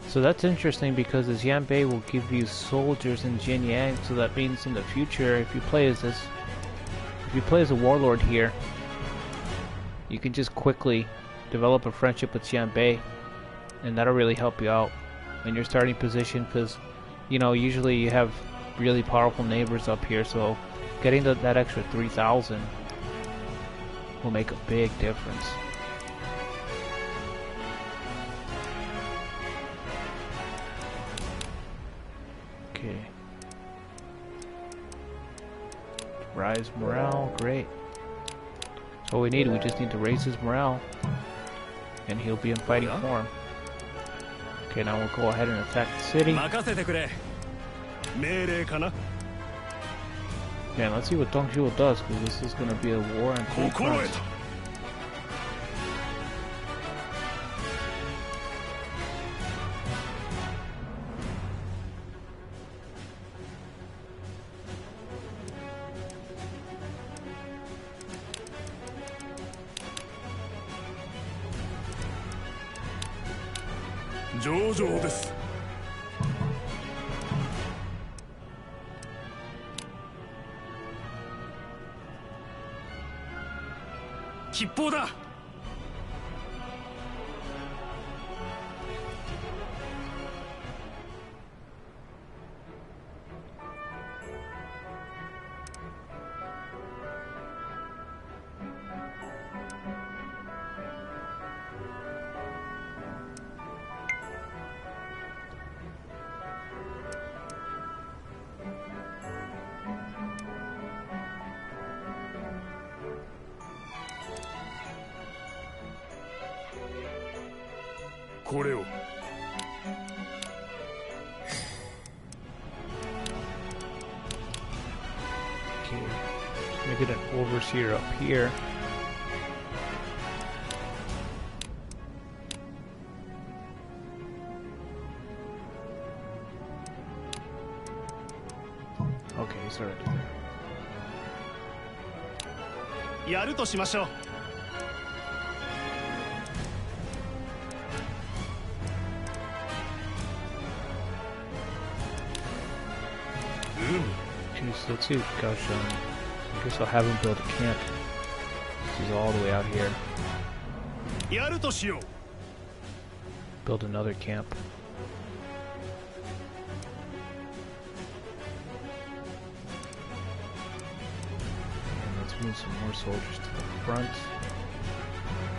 So that's interesting because this Yanbei will give you soldiers in Jianyang, so that means in the future if you play as a warlord here, you can just quickly develop a friendship with Yanbei, and that'll really help you out in your starting position, because you know usually you have really powerful neighbors up here, so getting that extra 3,000 will make a big difference. Okay. Rise morale, great. That's all we need, we just need to raise his morale and he'll be in fighting form. Okay, now we'll go ahead and attack the city. Yeah, let's see what Dongzhuo does, because this is going to be a war on 3 fronts. Okay, make it an overseer up here. Okay, he's already there. やるとしましょう。Jeez, let's see. Gosh, I guess I'll have him build a camp. He's all the way out here. やるとしよう。 Build another camp. And let's move some more soldiers to the front.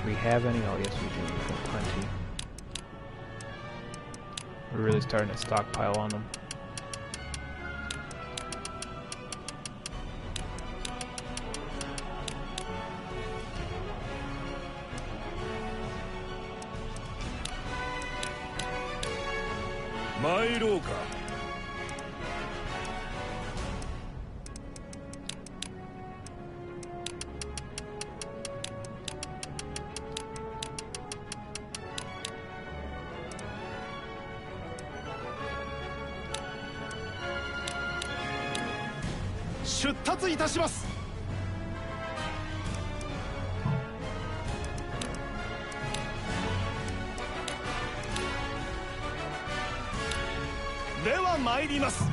Do we have any? Oh, yes, we do. We've got plenty. We're really starting to stockpile on them. My Rotk. 出立いたします。では参ります。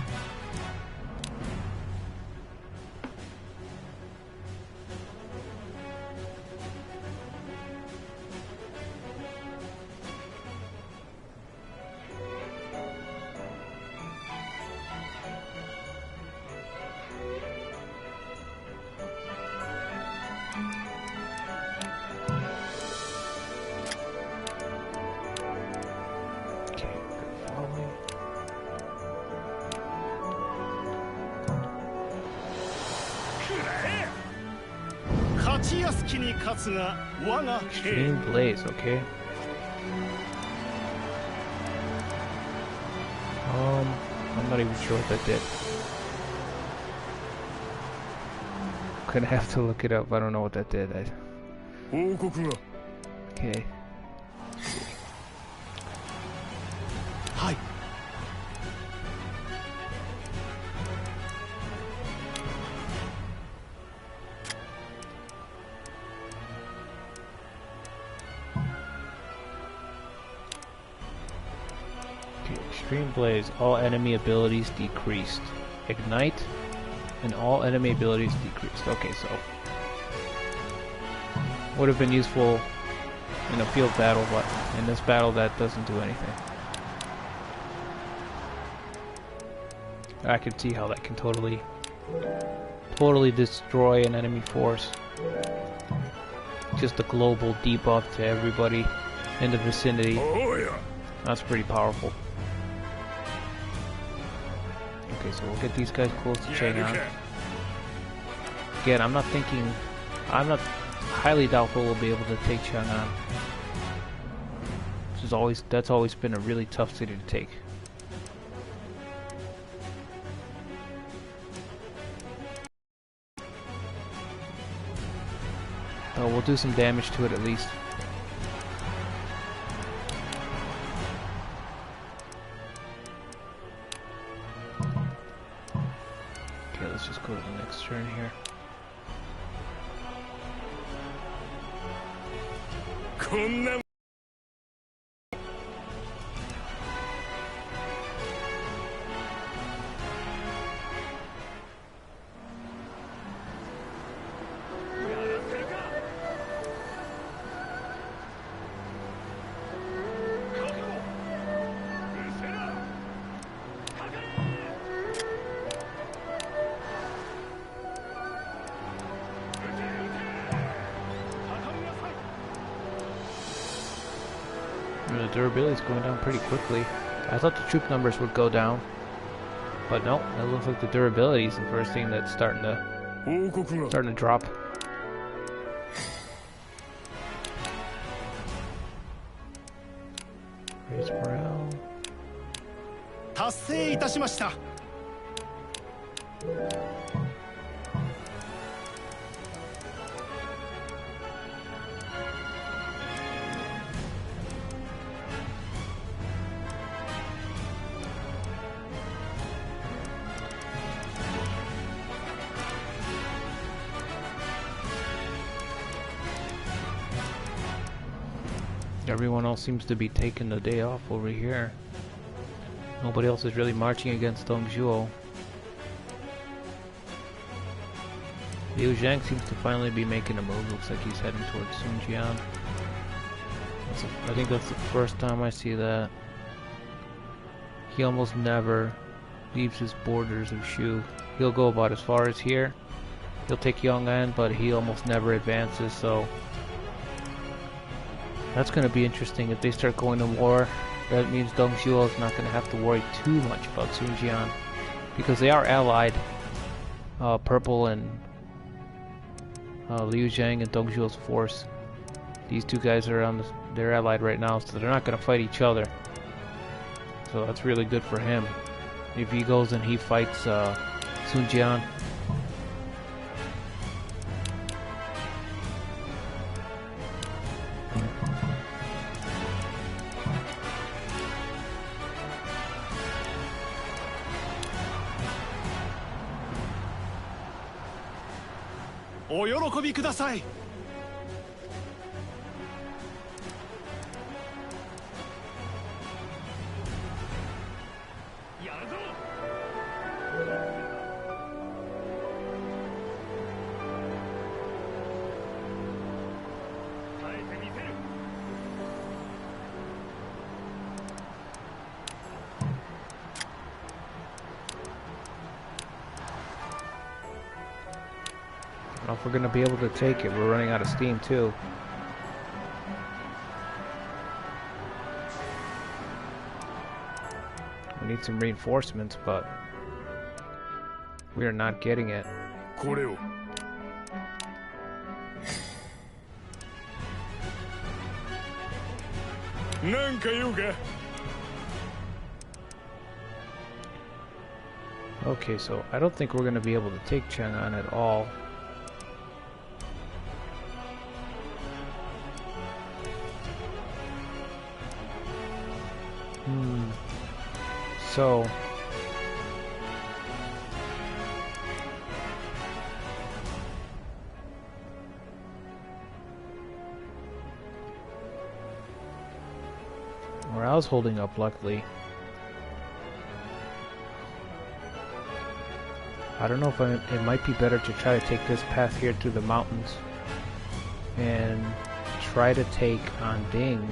勝ちやすきに勝つが我が兵。 Extreme Blaze, okay. I'm not even sure what that did. Gonna have to look it up. I don't know what that did. 報告が。 Okay. はい。 Extreme Blaze, all enemy abilities decreased. Ignite, and all enemy abilities decreased. Okay, so would have been useful in a field battle, but in this battle that doesn't do anything. I can see how that can totally destroy an enemy force. Just a global debuff to everybody in the vicinity. Oh yeah. That's pretty powerful. Okay, so we'll get these guys close to Chang'an. Again, I'm not highly doubtful we'll be able to take Chang'an. That's always been a really tough city to take. Oh, we'll do some damage to it at least. Let's just go to the next turn here. こんな。 The durability is going down pretty quickly. I thought the troop numbers would go down, but no, it looks like the durability is the first thing that's starting to drop. Raise morale. 達成いたしました。 Okay, Everyone else seems to be taking the day off over here. Nobody else is really marching against Dongzhuo. Liu Zhang seems to finally be making a move. Looks like he's heading towards Sunjian. I think that's the first time I see that. He almost never leaves his borders of Shu. He'll go about as far as here. He'll take Yong'an, but he almost never advances, so that's going to be interesting. If they start going to war, that means Dongzhuo is not going to have to worry too much about Sunjian, because they are allied. Purple and Liu Zhang and Dongzhuo's force. These two guys are they're allied right now, so they're not going to fight each other. So that's really good for him. If he goes and he fights Sunjian.お喜びください。やるぞ。耐えてみせる。I don't know if we're going to be able to take it. We're running out of steam too. We need some reinforcements, but we are not getting it. これを。なんか用か。Okay, so I don't think we're going to be able to take Chang'an at all. So morale's holding up, luckily. I don't know if it might be better to try to take this path here through the mountains and try to take on Ding.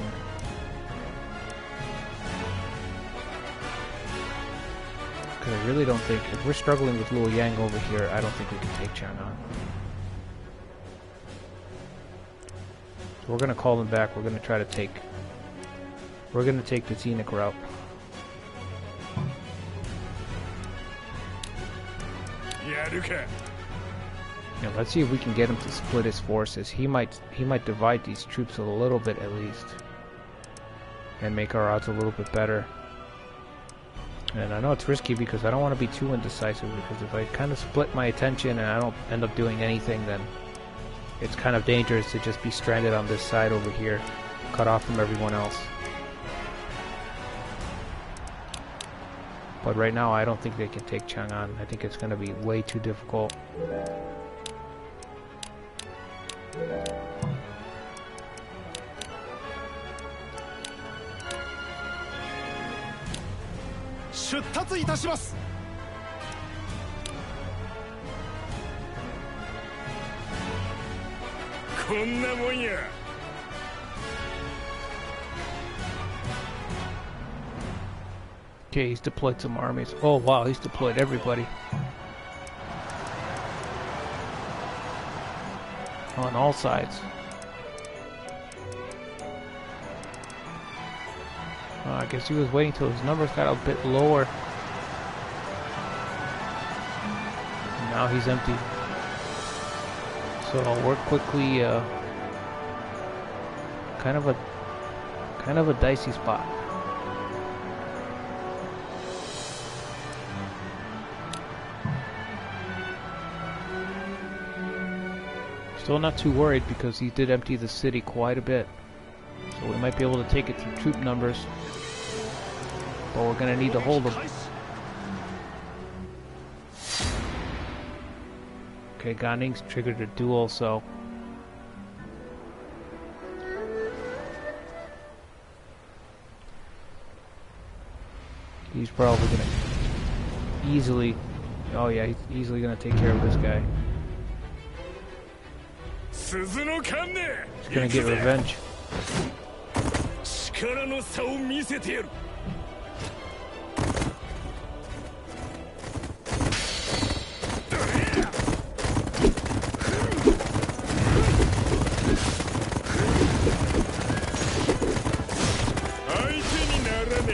I really don't think, if we're struggling with Luoyang over here, I don't think we can take Chang'an. So we're going to call them back. We're going to try to take, we're going to take the scenic route. Yeah, let's see if we can get him to split his forces. He might divide these troops a little bit at least, and make our odds a little bit better. And I know it's risky because I don't want to be too indecisive, because if I kind of split my attention and I don't end up doing anything, then it's kind of dangerous to just be stranded on this side over here, cut off from everyone else. But right now I don't think they can take Chang'an. I think it's going to be way too difficult. Okay, he's deployed some armies. Oh wow, he's deployed everybody. On all sides. I guess he was waiting till his numbers got a bit lower. Now he's empty. So we're quickly kind of a dicey spot. Still not too worried because he did empty the city quite a bit. So we might be able to take it through troop numbers. But we're going to need to hold them. Okay, Ganing's triggered a duel, so He's probably gonna easily... Oh yeah, he's easily gonna take care of this guy. He's gonna get revenge.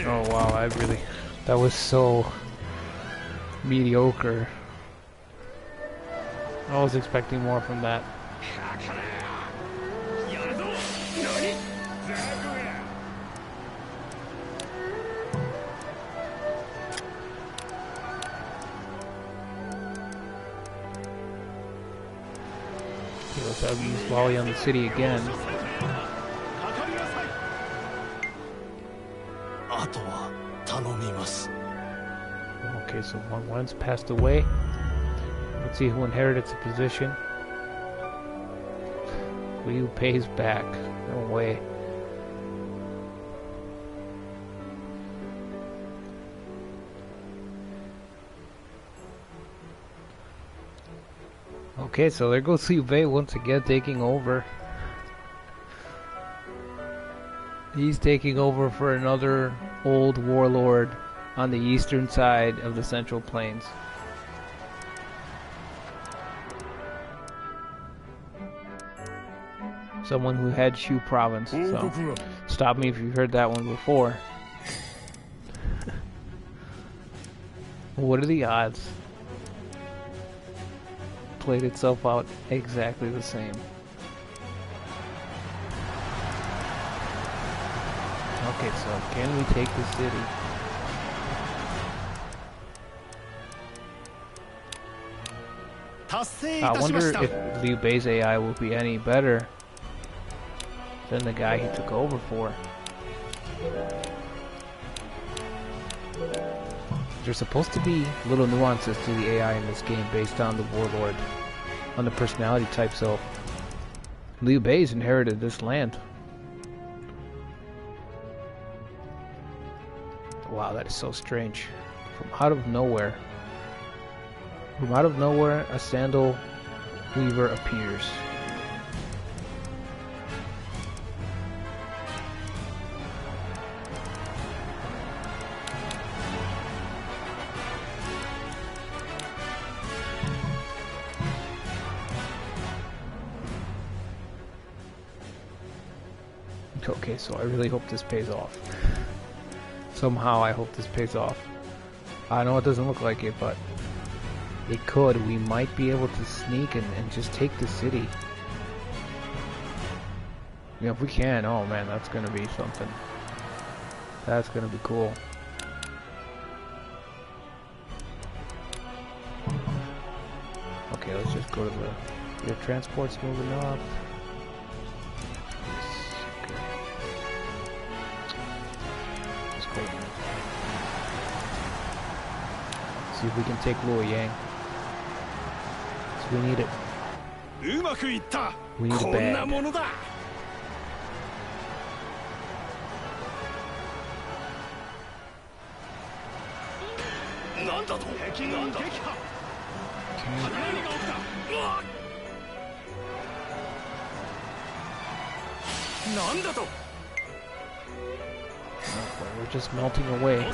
Oh wow, that was so mediocre. I was expecting more from that. Okay, let's have use volley on the city again. Okay, so one once passed away. Let's see who inherited the position. Who pays back? No way. Okay, so there goes Liu Bei once again taking over. He's taking over for another old warlord on the eastern side of the Central Plains. Someone who had Shu province, so stop me if you've heard that one before. What are the odds? Played itself out exactly the same. Okay, so can we take the city? I wonder if Liu Bei's AI will be any better than the guy he took over for. There's supposed to be little nuances to the AI in this game based on the warlord, on the personality type, so Liu Bei's inherited this land. Wow, that is so strange. From out of nowhere, a sandal weaver appears. Okay, so I really hope this pays off. Somehow I hope this pays off. I know it doesn't look like it, but it could. We might be able to sneak and just take the city. You know, if we can, oh man, that's gonna be something. That's gonna be cool. Okay, let's just go to the transport's moving up. See if we can take Luoyang. So we need it. We need a bag. Okay, we're just melting away.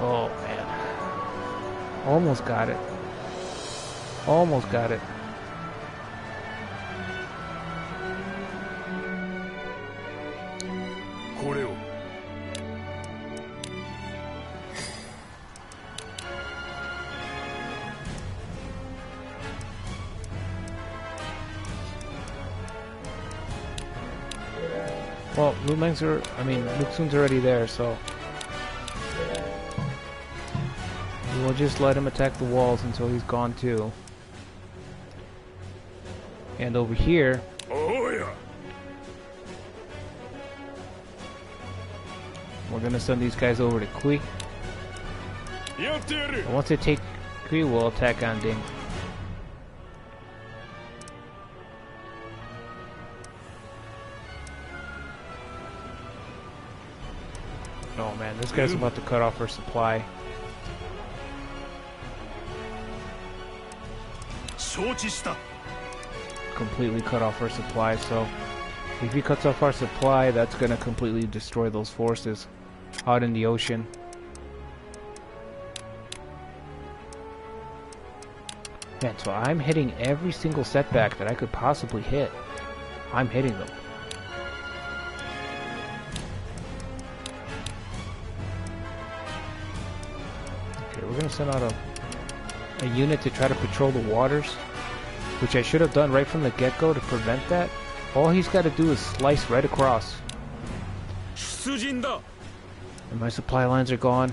Oh man. Almost got it. Almost got it. Well, Lu Xun's already there, so we'll just let him attack the walls until he's gone too. And over here, we're gonna send these guys over to Kui. And once they take Kui, we'll attack on Ding. Oh man, this guy's about to cut off our supply. 承知した。 Completely cut off our supply, so if he cuts off our supply, that's gonna completely destroy those forces out in the ocean. Man, so I'm hitting every single setback that I could possibly hit. I'm hitting them. Okay, we're gonna send out a unit to try to patrol the waters, which I should have done right from the get-go to prevent that. All he's got to do is slice right across. 出陣だ。 And my supply lines are gone.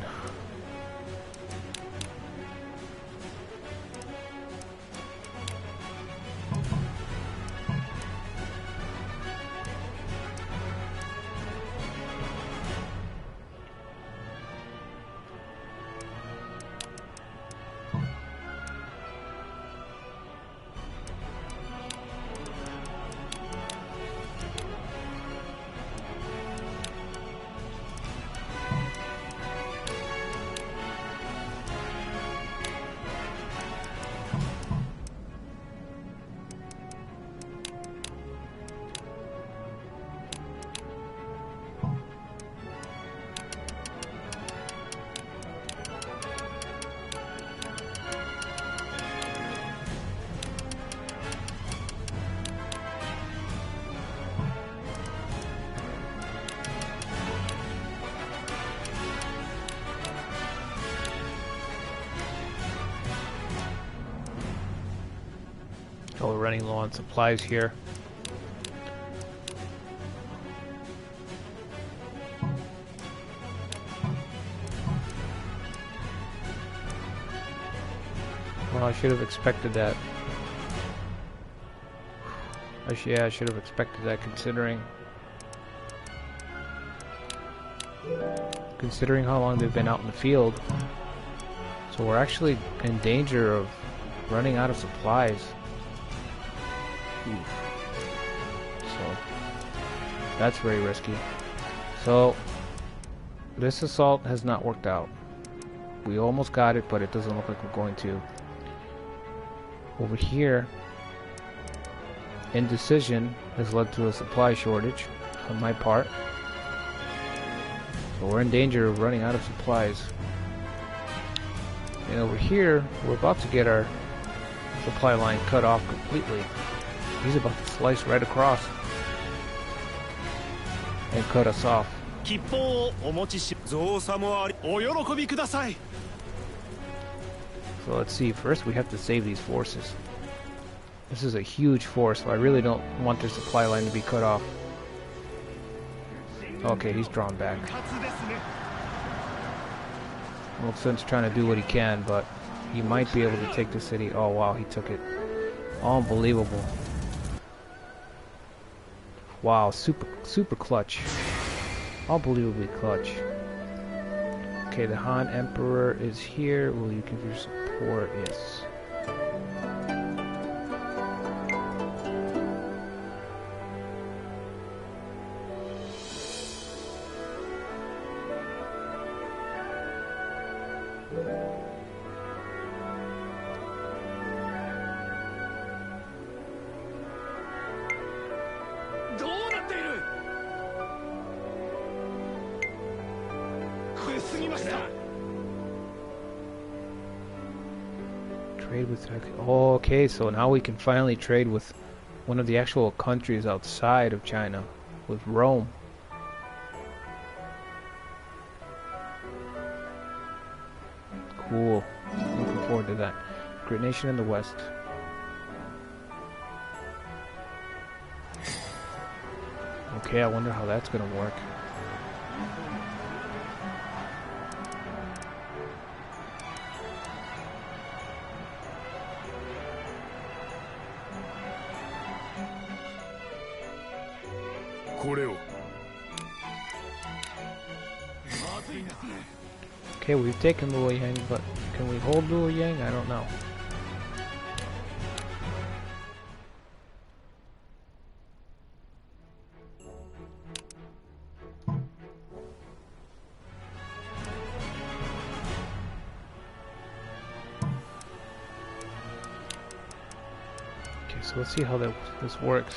Oh, we're running low on supplies here. Well, I should have expected that. Yeah, I should have expected that considering how long they've been out in the field. So we're actually in danger of running out of supplies. So that's very risky. So this assault has not worked out. We almost got it, but it doesn't look like we're going to. Over here, indecision has led to a supply shortage on my part. So we're in danger of running out of supplies. And over here, we're about to get our supply line cut off completely. He's about to slice right across and cut us off. 吉報をお持ちし、造作もあり。お喜びください。 So let's see, first we have to save these forces. This is a huge force, so I really don't want their supply line to be cut off. Okay, he's drawn back. 勝つですね。 Well, Sun's trying to do what he can, but he might be able to take the city. Oh wow, he took it. Unbelievable. Wow, super clutch. Unbelievably clutch. Okay, the Han Emperor is here. Will you give your support? Yes. Trade with... Oh, okay, so now we can finally trade with one of the actual countries outside of China, with Rome. Cool. Looking forward to that. Great nation in the West. Okay, I wonder how that's gonna work. Okay, we've taken Luoyang, but can we hold Luoyang? I don't know. Okay, so let's see how this works.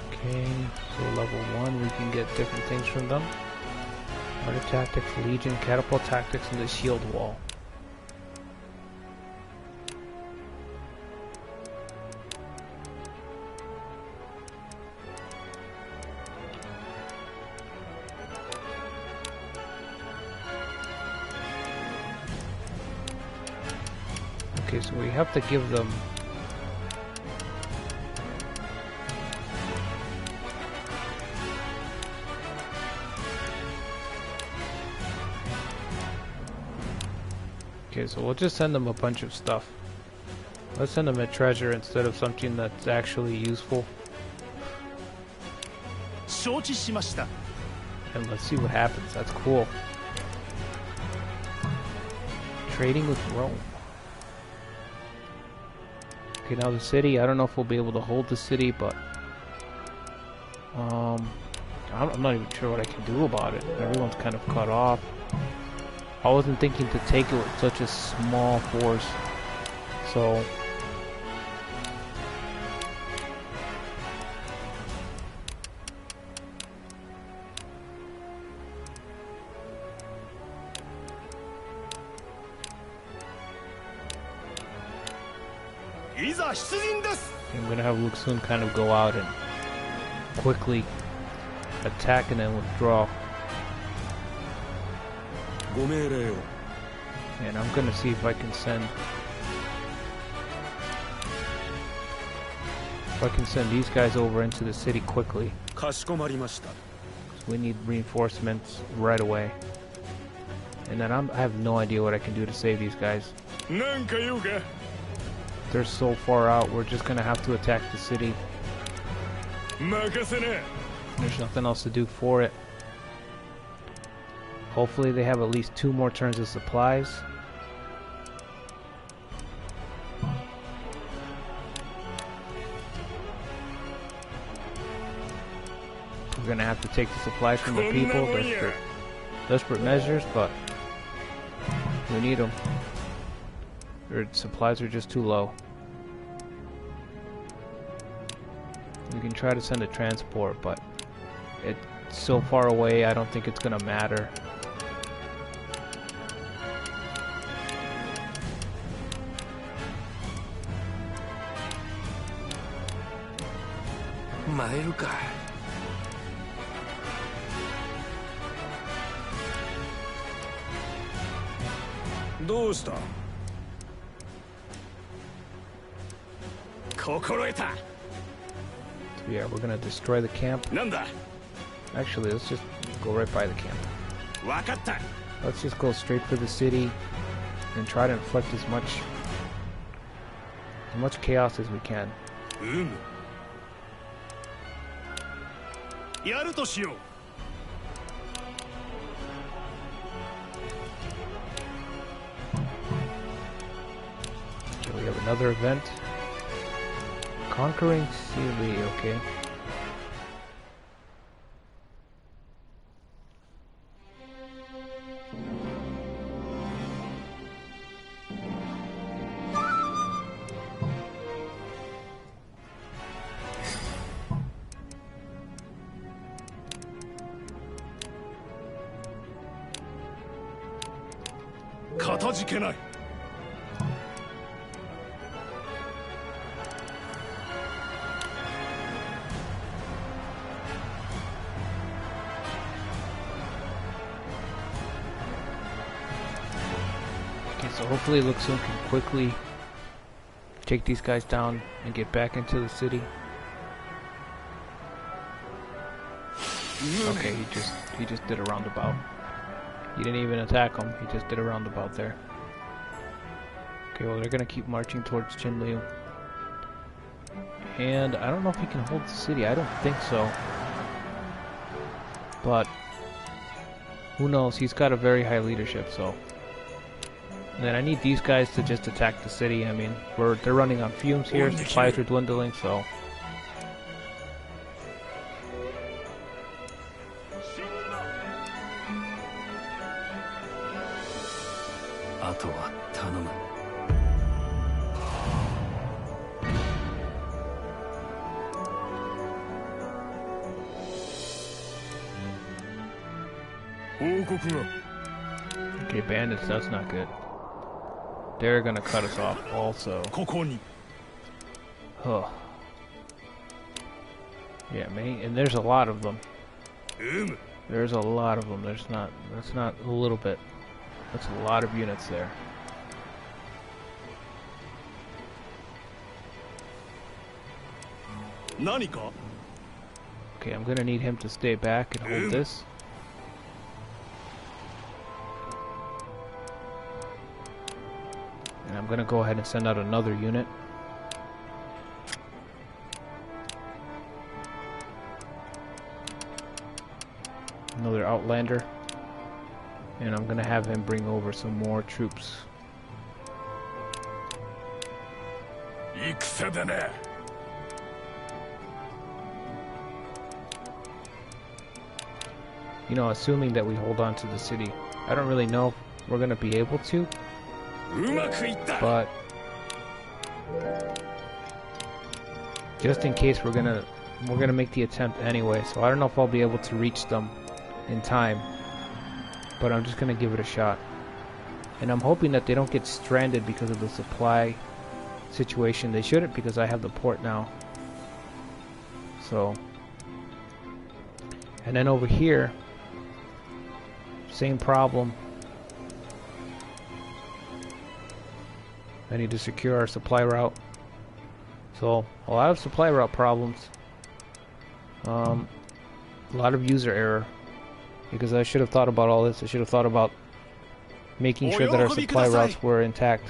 Okay, so level 1 we can get different things from them. Order tactics, legion, catapult tactics, and the shield wall. Okay, so we have to give them okay, so we'll just send them a bunch of stuff. Let's send them a treasure instead of something that's actually useful. 承知しました。 And let's see what happens. That's cool. Trading with Rome. Okay, now the city. I don't know if we'll be able to hold the city, but I'm not even sure what I can do about it. Everyone's kind of cut off. I wasn't thinking to take it with such a small force, so I'm gonna have Luke soon kind of go out and quickly attack and then withdraw. ご命令を。 And I'm gonna see if I can send these guys over into the city quickly. かしこまりました。 We need reinforcements right away. And then I have no idea what I can do to save these guys. なんか言うか They're so far out, we're just gonna have to attack the city. 任せな There's nothing else to do for it. Hopefully they have at least 2 more turns of supplies. We're gonna have to take the supplies from the people. Desperate measures, but we need them. Their supplies are just too low. We can try to send a transport, but it's so far away, I don't think it's gonna matter. Dosta? 心得た。 So yeah, we're gonna destroy the camp. なんだ。 Actually, let's just go right by the camp. わかった。 Let's just go straight for the city and try to inflict as much chaos as we can. やるとしよう。 Okay, we have another event. Conquering Sealy, okay. So hopefully Luxun can quickly take these guys down and get back into the city. Okay, he just did a roundabout. He didn't even attack him, he just did a roundabout there. Okay, well they're gonna keep marching towards Chinliu. And I don't know if he can hold the city, I don't think so. But who knows, he's got a very high leadership, so. And then I need these guys to just attack the city. I mean, they're running on fumes here, supplies are dwindling, so. あとは頼む。報告が。 Okay, bandits, that's not good. They're gonna cut us off also. ここに Huh. Yeah, man, and there's a lot of them. There's a lot of them. That's not a little bit. That's a lot of units there. Okay, I'm gonna need him to stay back and hold this. And I'm gonna go ahead and send out another unit. Another Outlander. And I'm gonna have him bring over some more troops. You know, assuming that we hold on to the city, I don't really know if we're gonna be able to, but just in case, we're gonna make the attempt anyway. So I don't know if I'll be able to reach them in time, but I'm just gonna give it a shot. And I'm hoping that they don't get stranded because of the supply situation. They shouldn't, because I have the port now. So, and then over here, same problem. I need to secure our supply route. So, a lot of supply route problems. A lot of user error. Because I should have thought about all this. I should have thought about making sure that our supply routes were intact.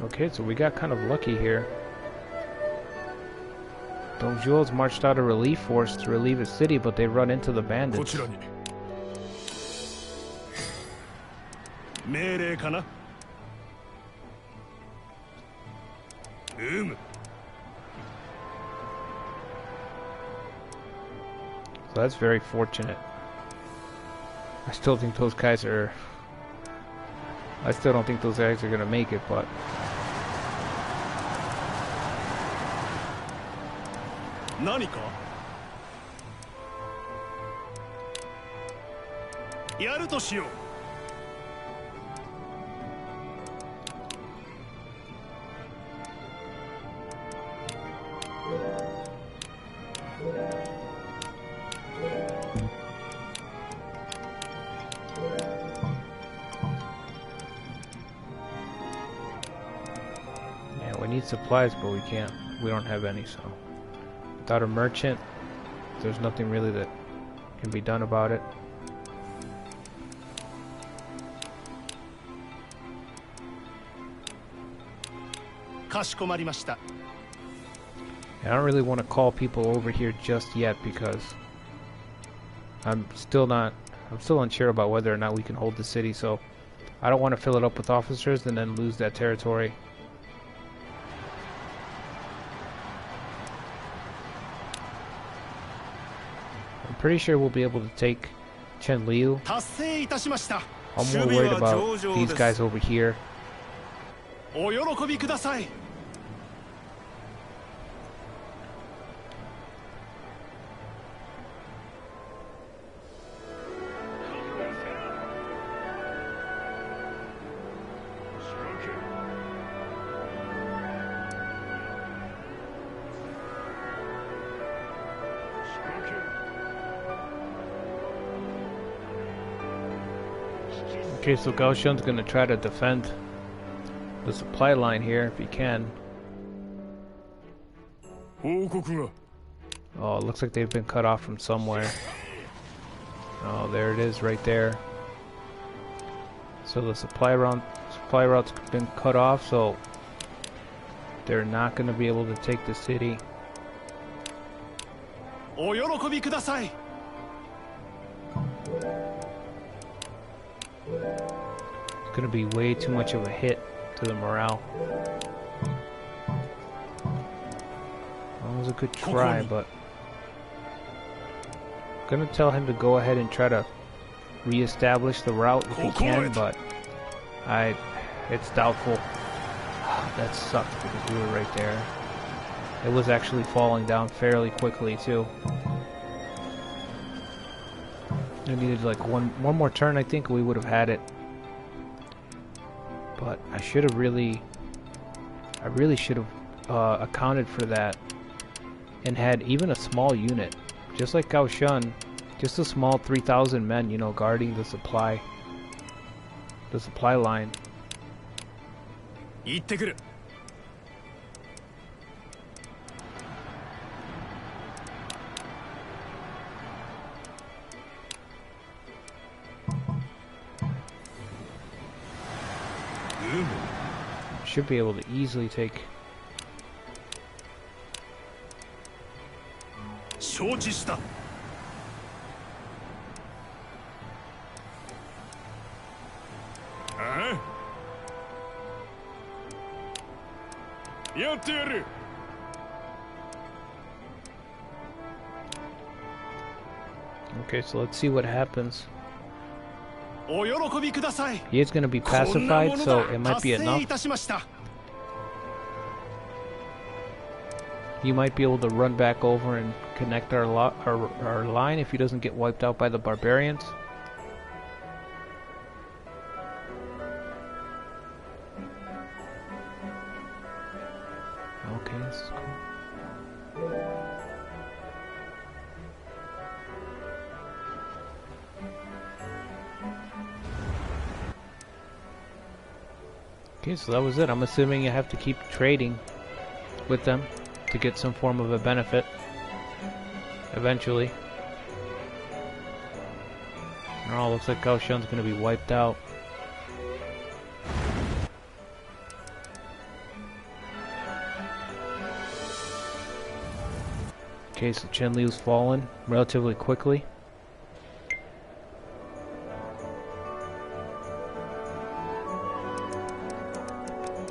Okay, so we got kind of lucky here. Don Jules marched out a relief force to relieve his city, but they run into the bandits. So that's very fortunate. I still think those guys are... I still don't think those guys are gonna make it, but... Yeah, we need supplies, but we don't have any, so... Without a merchant, there's nothing really that can be done about it. I don't really want to call people over here just yet because I'm still unsure about whether or not we can hold the city, so I don't want to fill it up with officers and then lose that territory. I'm pretty sure we'll be able to take Chen Liu. I'm more worried about these guys over here. Okay, so Gao Shun's gonna try to defend the supply line here if he can. Oh, it looks like they've been cut off from somewhere. Oh, there it is right there. So the supply route's been cut off, so they're not going to be able to take the city. お喜びください。 It's going to be way too much of a hit to the morale. That was a good try, but I'm going to tell him to go ahead and try to re-establish the route if he can, but it's doubtful. That sucked because we were right there. It was actually falling down fairly quickly too. I needed like one more turn, I think we would have had it. But I really should have accounted for that and had even a small unit, just like Kaohsiung, just a small 3,000 men, you know, guarding the supply line. 行ってくる。 Should be able to easily take. 承知した。ああ、やってやる。 Okay, so let's see what happens. お喜びください。 He is going to be pacified, so it might be 達成 enough. いたしました。 He might be able to run back over and connect our line if he doesn't get wiped out by the barbarians. Okay, this is cool. Okay, so that was it. I'm assuming you have to keep trading with them to get some form of a benefit eventually. Oh, looks like Kaohsiung's going to be wiped out. Okay, so Chen Liu's fallen relatively quickly.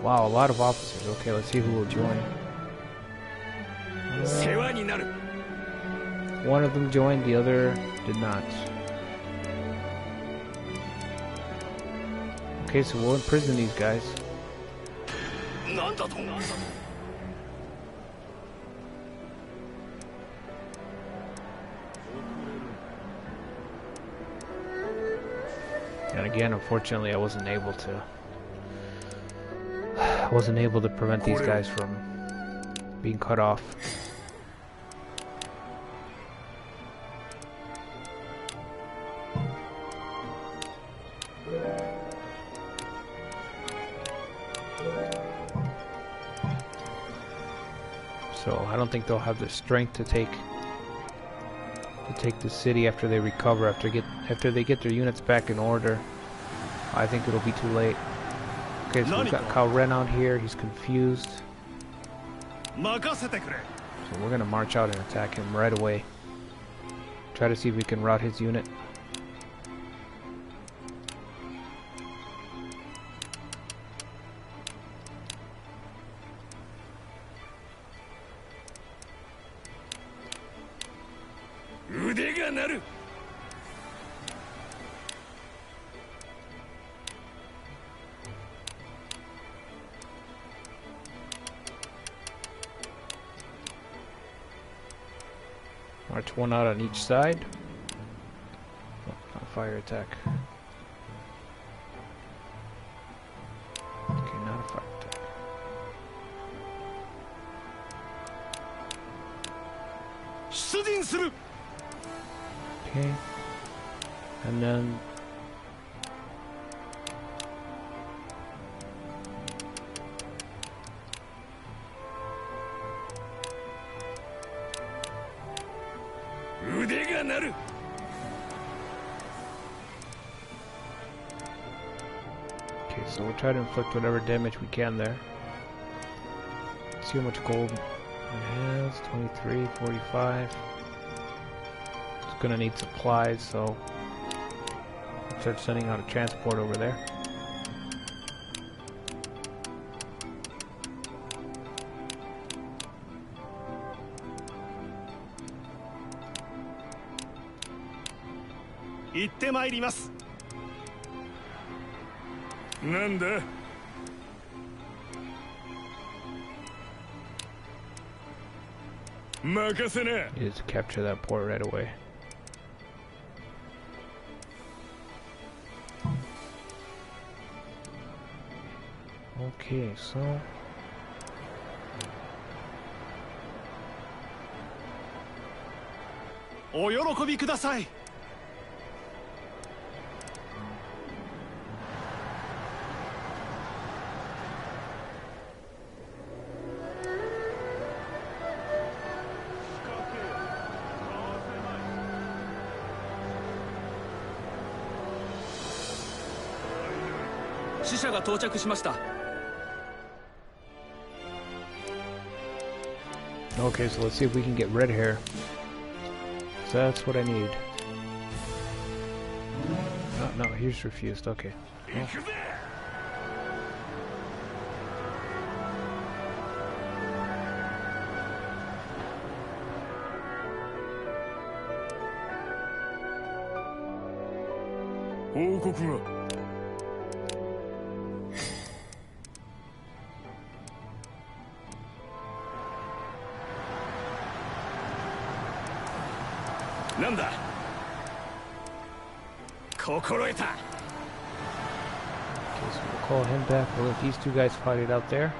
Wow, a lot of officers. Okay, let's see who will join. 世話になる。 One of them joined, the other did not. Okay, so we'll imprison these guys. なんだと。 And again, unfortunately, I wasn't able to prevent these guys from being cut off. So I don't think they'll have the strength to take the city after they recover, after they get their units back in order. I think it'll be too late. Okay, so we've got Cao Ren out here. He's confused. 任せてくれ。 So we're gonna march out and attack him right away. Try to see if we can rout his unit. March one out on each side. Oh, not fire attack. Okay, not a fire attack. Okay. And then 腕が鳴る。 Okay, so we'll try to inflict whatever damage we can there. See how much gold it has. 23, 45. It's gonna need supplies, so I'll start sending out a transport over there. Itte mairimasu. なんだ。任せな。 Needed to capture that port right away. Okay, so お喜びください。死者が到着しました。 okay, so let's see if we can get red hair. So that's what I need. No, he's refused. Okay. Well, 行くぜ。 報告が。 なんだ。心得た。 okay, so we'll call him back. We'll let these two guys fight it out there.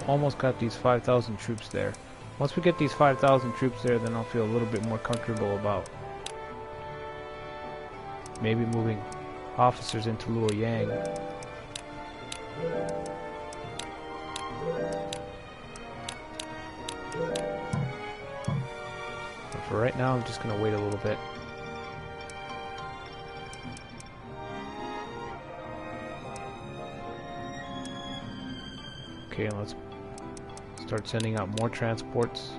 Almost got these 5,000 troops there. Once we get these 5,000 troops there, then I'll feel a little bit more comfortable about maybe moving officers into Luoyang. But for right now, I'm just going to wait a little bit. Okay, let's start sending out more transports.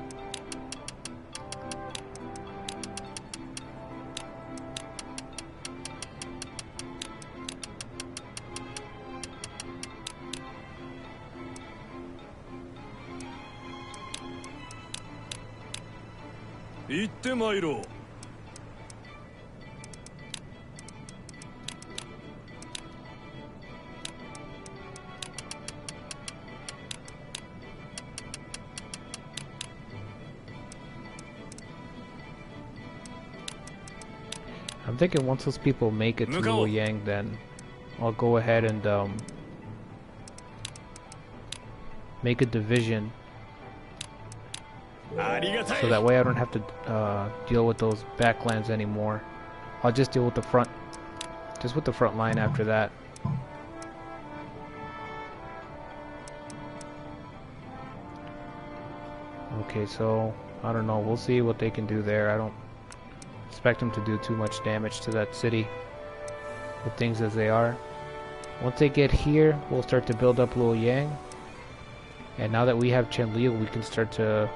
I'm thinking once those people make it to Luoyang, then I'll go ahead and make a division, so that way I don't have to deal with those backlands anymore. I'll just deal with the front, with the front line after that. Okay, so I don't know, we'll see what they can do there. I don't expect them to do too much damage to that city with things as they are. Once they get here, we'll start to build up Luoyang, and now that we have Chenliu, we can start to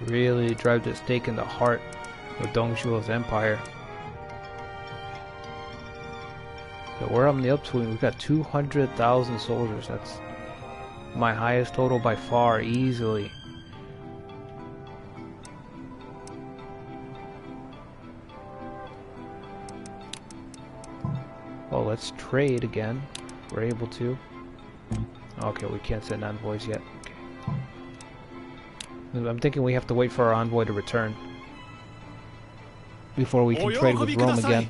really drive the stake in the heart of Dongshuo's empire. So we're on the upswing. We've got 200,000 soldiers. That's my highest total by far, easily. Well, let's trade again. We're able to. Okay, we can't send envoys yet. Okay. I'm thinking we have to wait for our envoy to return before we can trade with Rome again.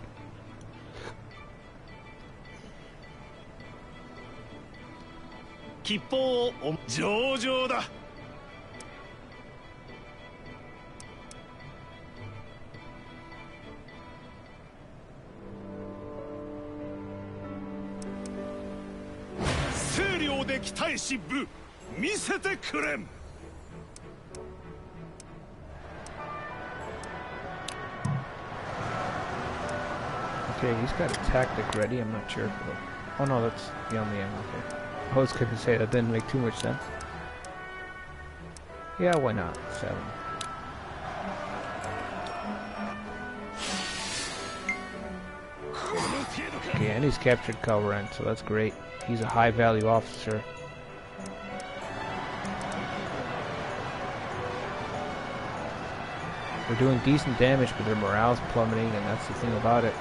Okay, he's got a tactic ready. I'm not sure if it'll... Oh no, that's Yang. Okay. I was gonna say that didn't make too much sense. Yeah, why not? 7. Okay, and he's captured Calren, so that's great. He's a high value officer. They're doing decent damage, but their morale's plummeting, and that's the thing about it.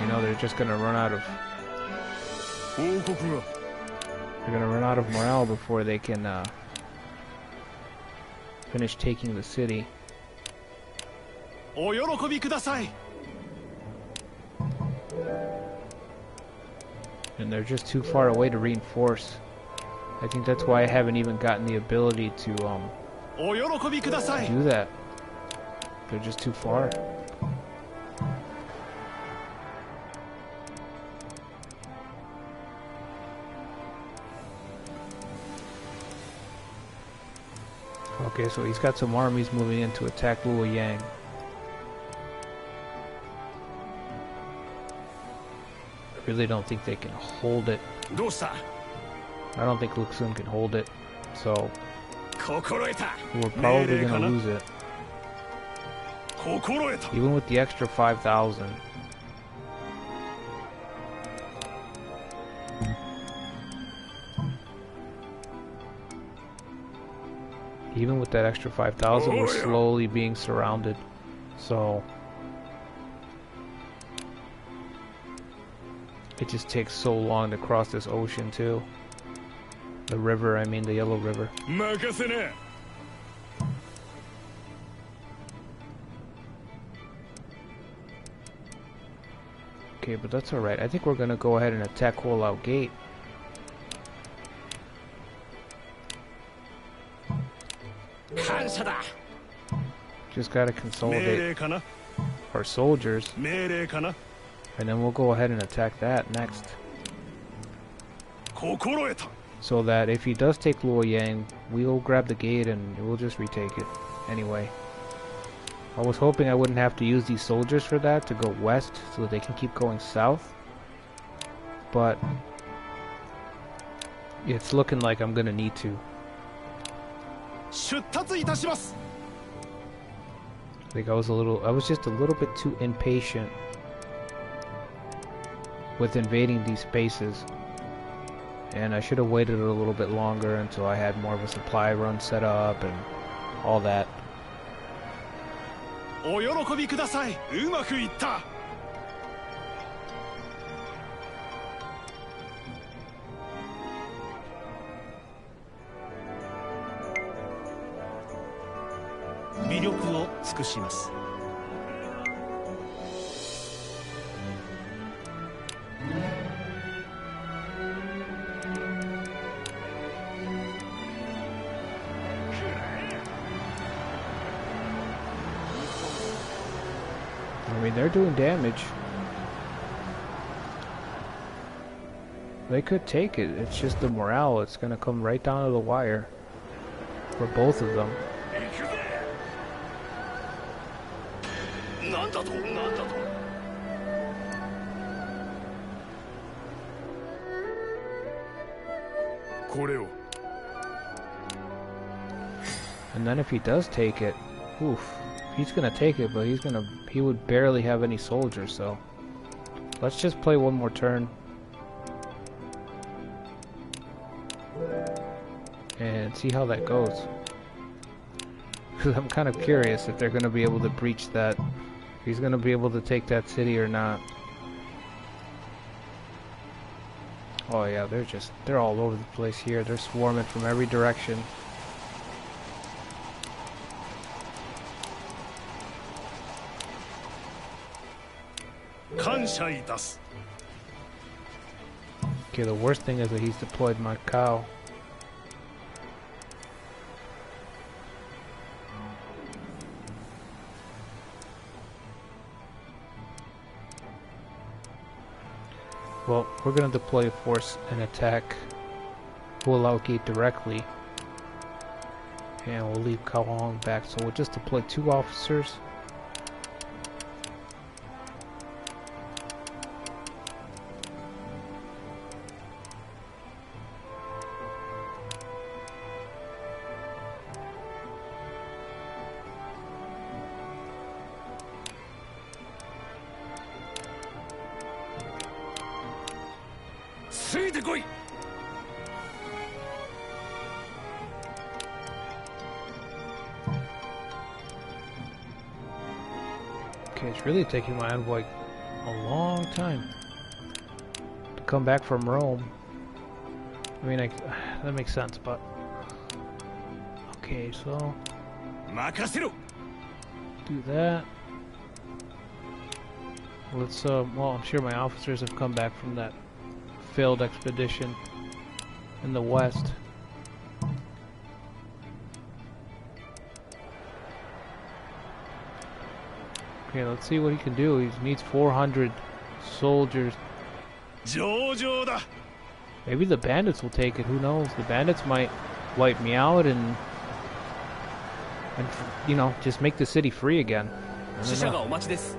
You know, they're just gonna run out of... They're gonna run out of morale before they can finish taking the city. And they're just too far away to reinforce. I think that's why I haven't even gotten the ability to do that. They're just too far. Okay, so he's got some armies moving in to attack Luoyang. I really don't think they can hold it. I don't think Luxun can hold it, so we're probably gonna lose it. Even with the extra 5,000. Even with that extra 5,000, we're slowly being surrounded. So it just takes so long to cross this ocean too. The river, I mean the Yellow River. Okay, but that's alright. I think we're gonna go ahead and attack Hollow Gate. Just gotta consolidate our soldiers, and then we'll go ahead and attack that next. So that if he does take Luoyang, we'll grab the gate and we'll just retake it anyway. I was hoping I wouldn't have to use these soldiers for that to go west so that they can keep going south, but it's looking like I'm gonna need to. I think I was just a little bit too impatient with invading these spaces, and I should have waited a little bit longer until I had more of a supply run set up and all that. I mean, they're doing damage. They could take it. It's just the morale. It's gonna come right down to the wire for both of them. And then if he does take it, oof. He's gonna take it, but he would barely have any soldiers, so let's just play one more turn and see how that goes. Because I'm kind of curious if they're gonna be able to breach that, if he's gonna be able to take that city or not. Oh yeah, they're all over the place here. They're swarming from every direction. Okay, the worst thing is that he's deployed Macau. Well, we're going to deploy a force and attack Hulao Gate directly. And we'll leave Cao Hong back, so we'll just deploy 2 officers. いてこい。 Okay, it's really taking my envoy a long time to come back from Rome. I mean, that makes sense, but... Okay, so... 任せろ。 do that. Let's, well, I'm sure my officers have come back from that failed expedition in the west. Okay, let's see what he can do. He needs 400 soldiers. 上々だ。 Maybe the bandits will take it, who knows? The bandits might wipe me out and you know, just make the city free again. I 死 don't 者 know. がお待ちです。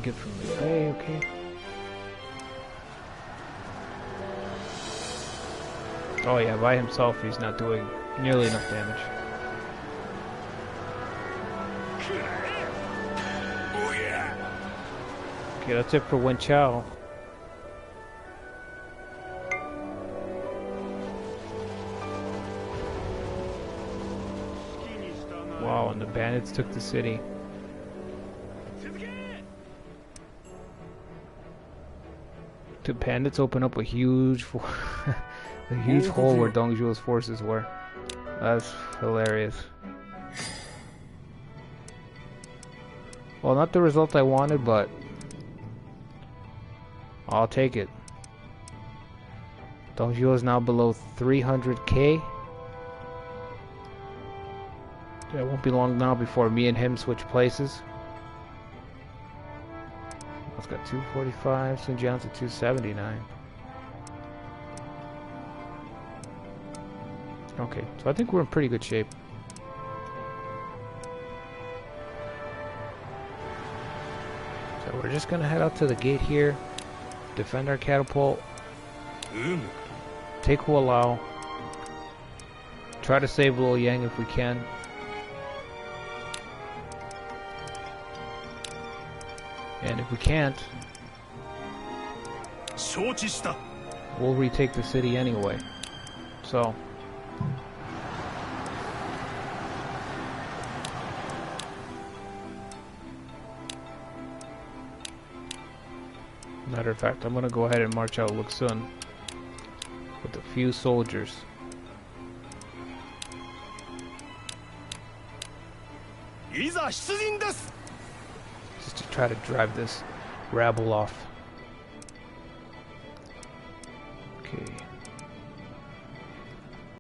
Get from the bay, okay. Oh yeah, by himself he's not doing nearly enough damage. おげや。 Okay, that's it for Wen Chao. Wow, and the bandits took the city. The bandits open up a huge, a huge hole where Dong Zhuo's forces were. That's hilarious. Well, not the result I wanted, but I'll take it. Dong Zhuo is now below 300k. It won't be long now before me and him switch places. It's got 245, Sun Jian's at 279. Okay, so I think we're in pretty good shape. So we're just gonna head out to the gate here, defend our catapult, take Hualao, try to save Luoyang if we can. And if we can't, 承知した。 we'll retake the city anyway. So, matter of fact, I'm gonna go ahead and march out Luxun with a few soldiers. いざ出陣です。 Just to try to drive this rabble off. Okay.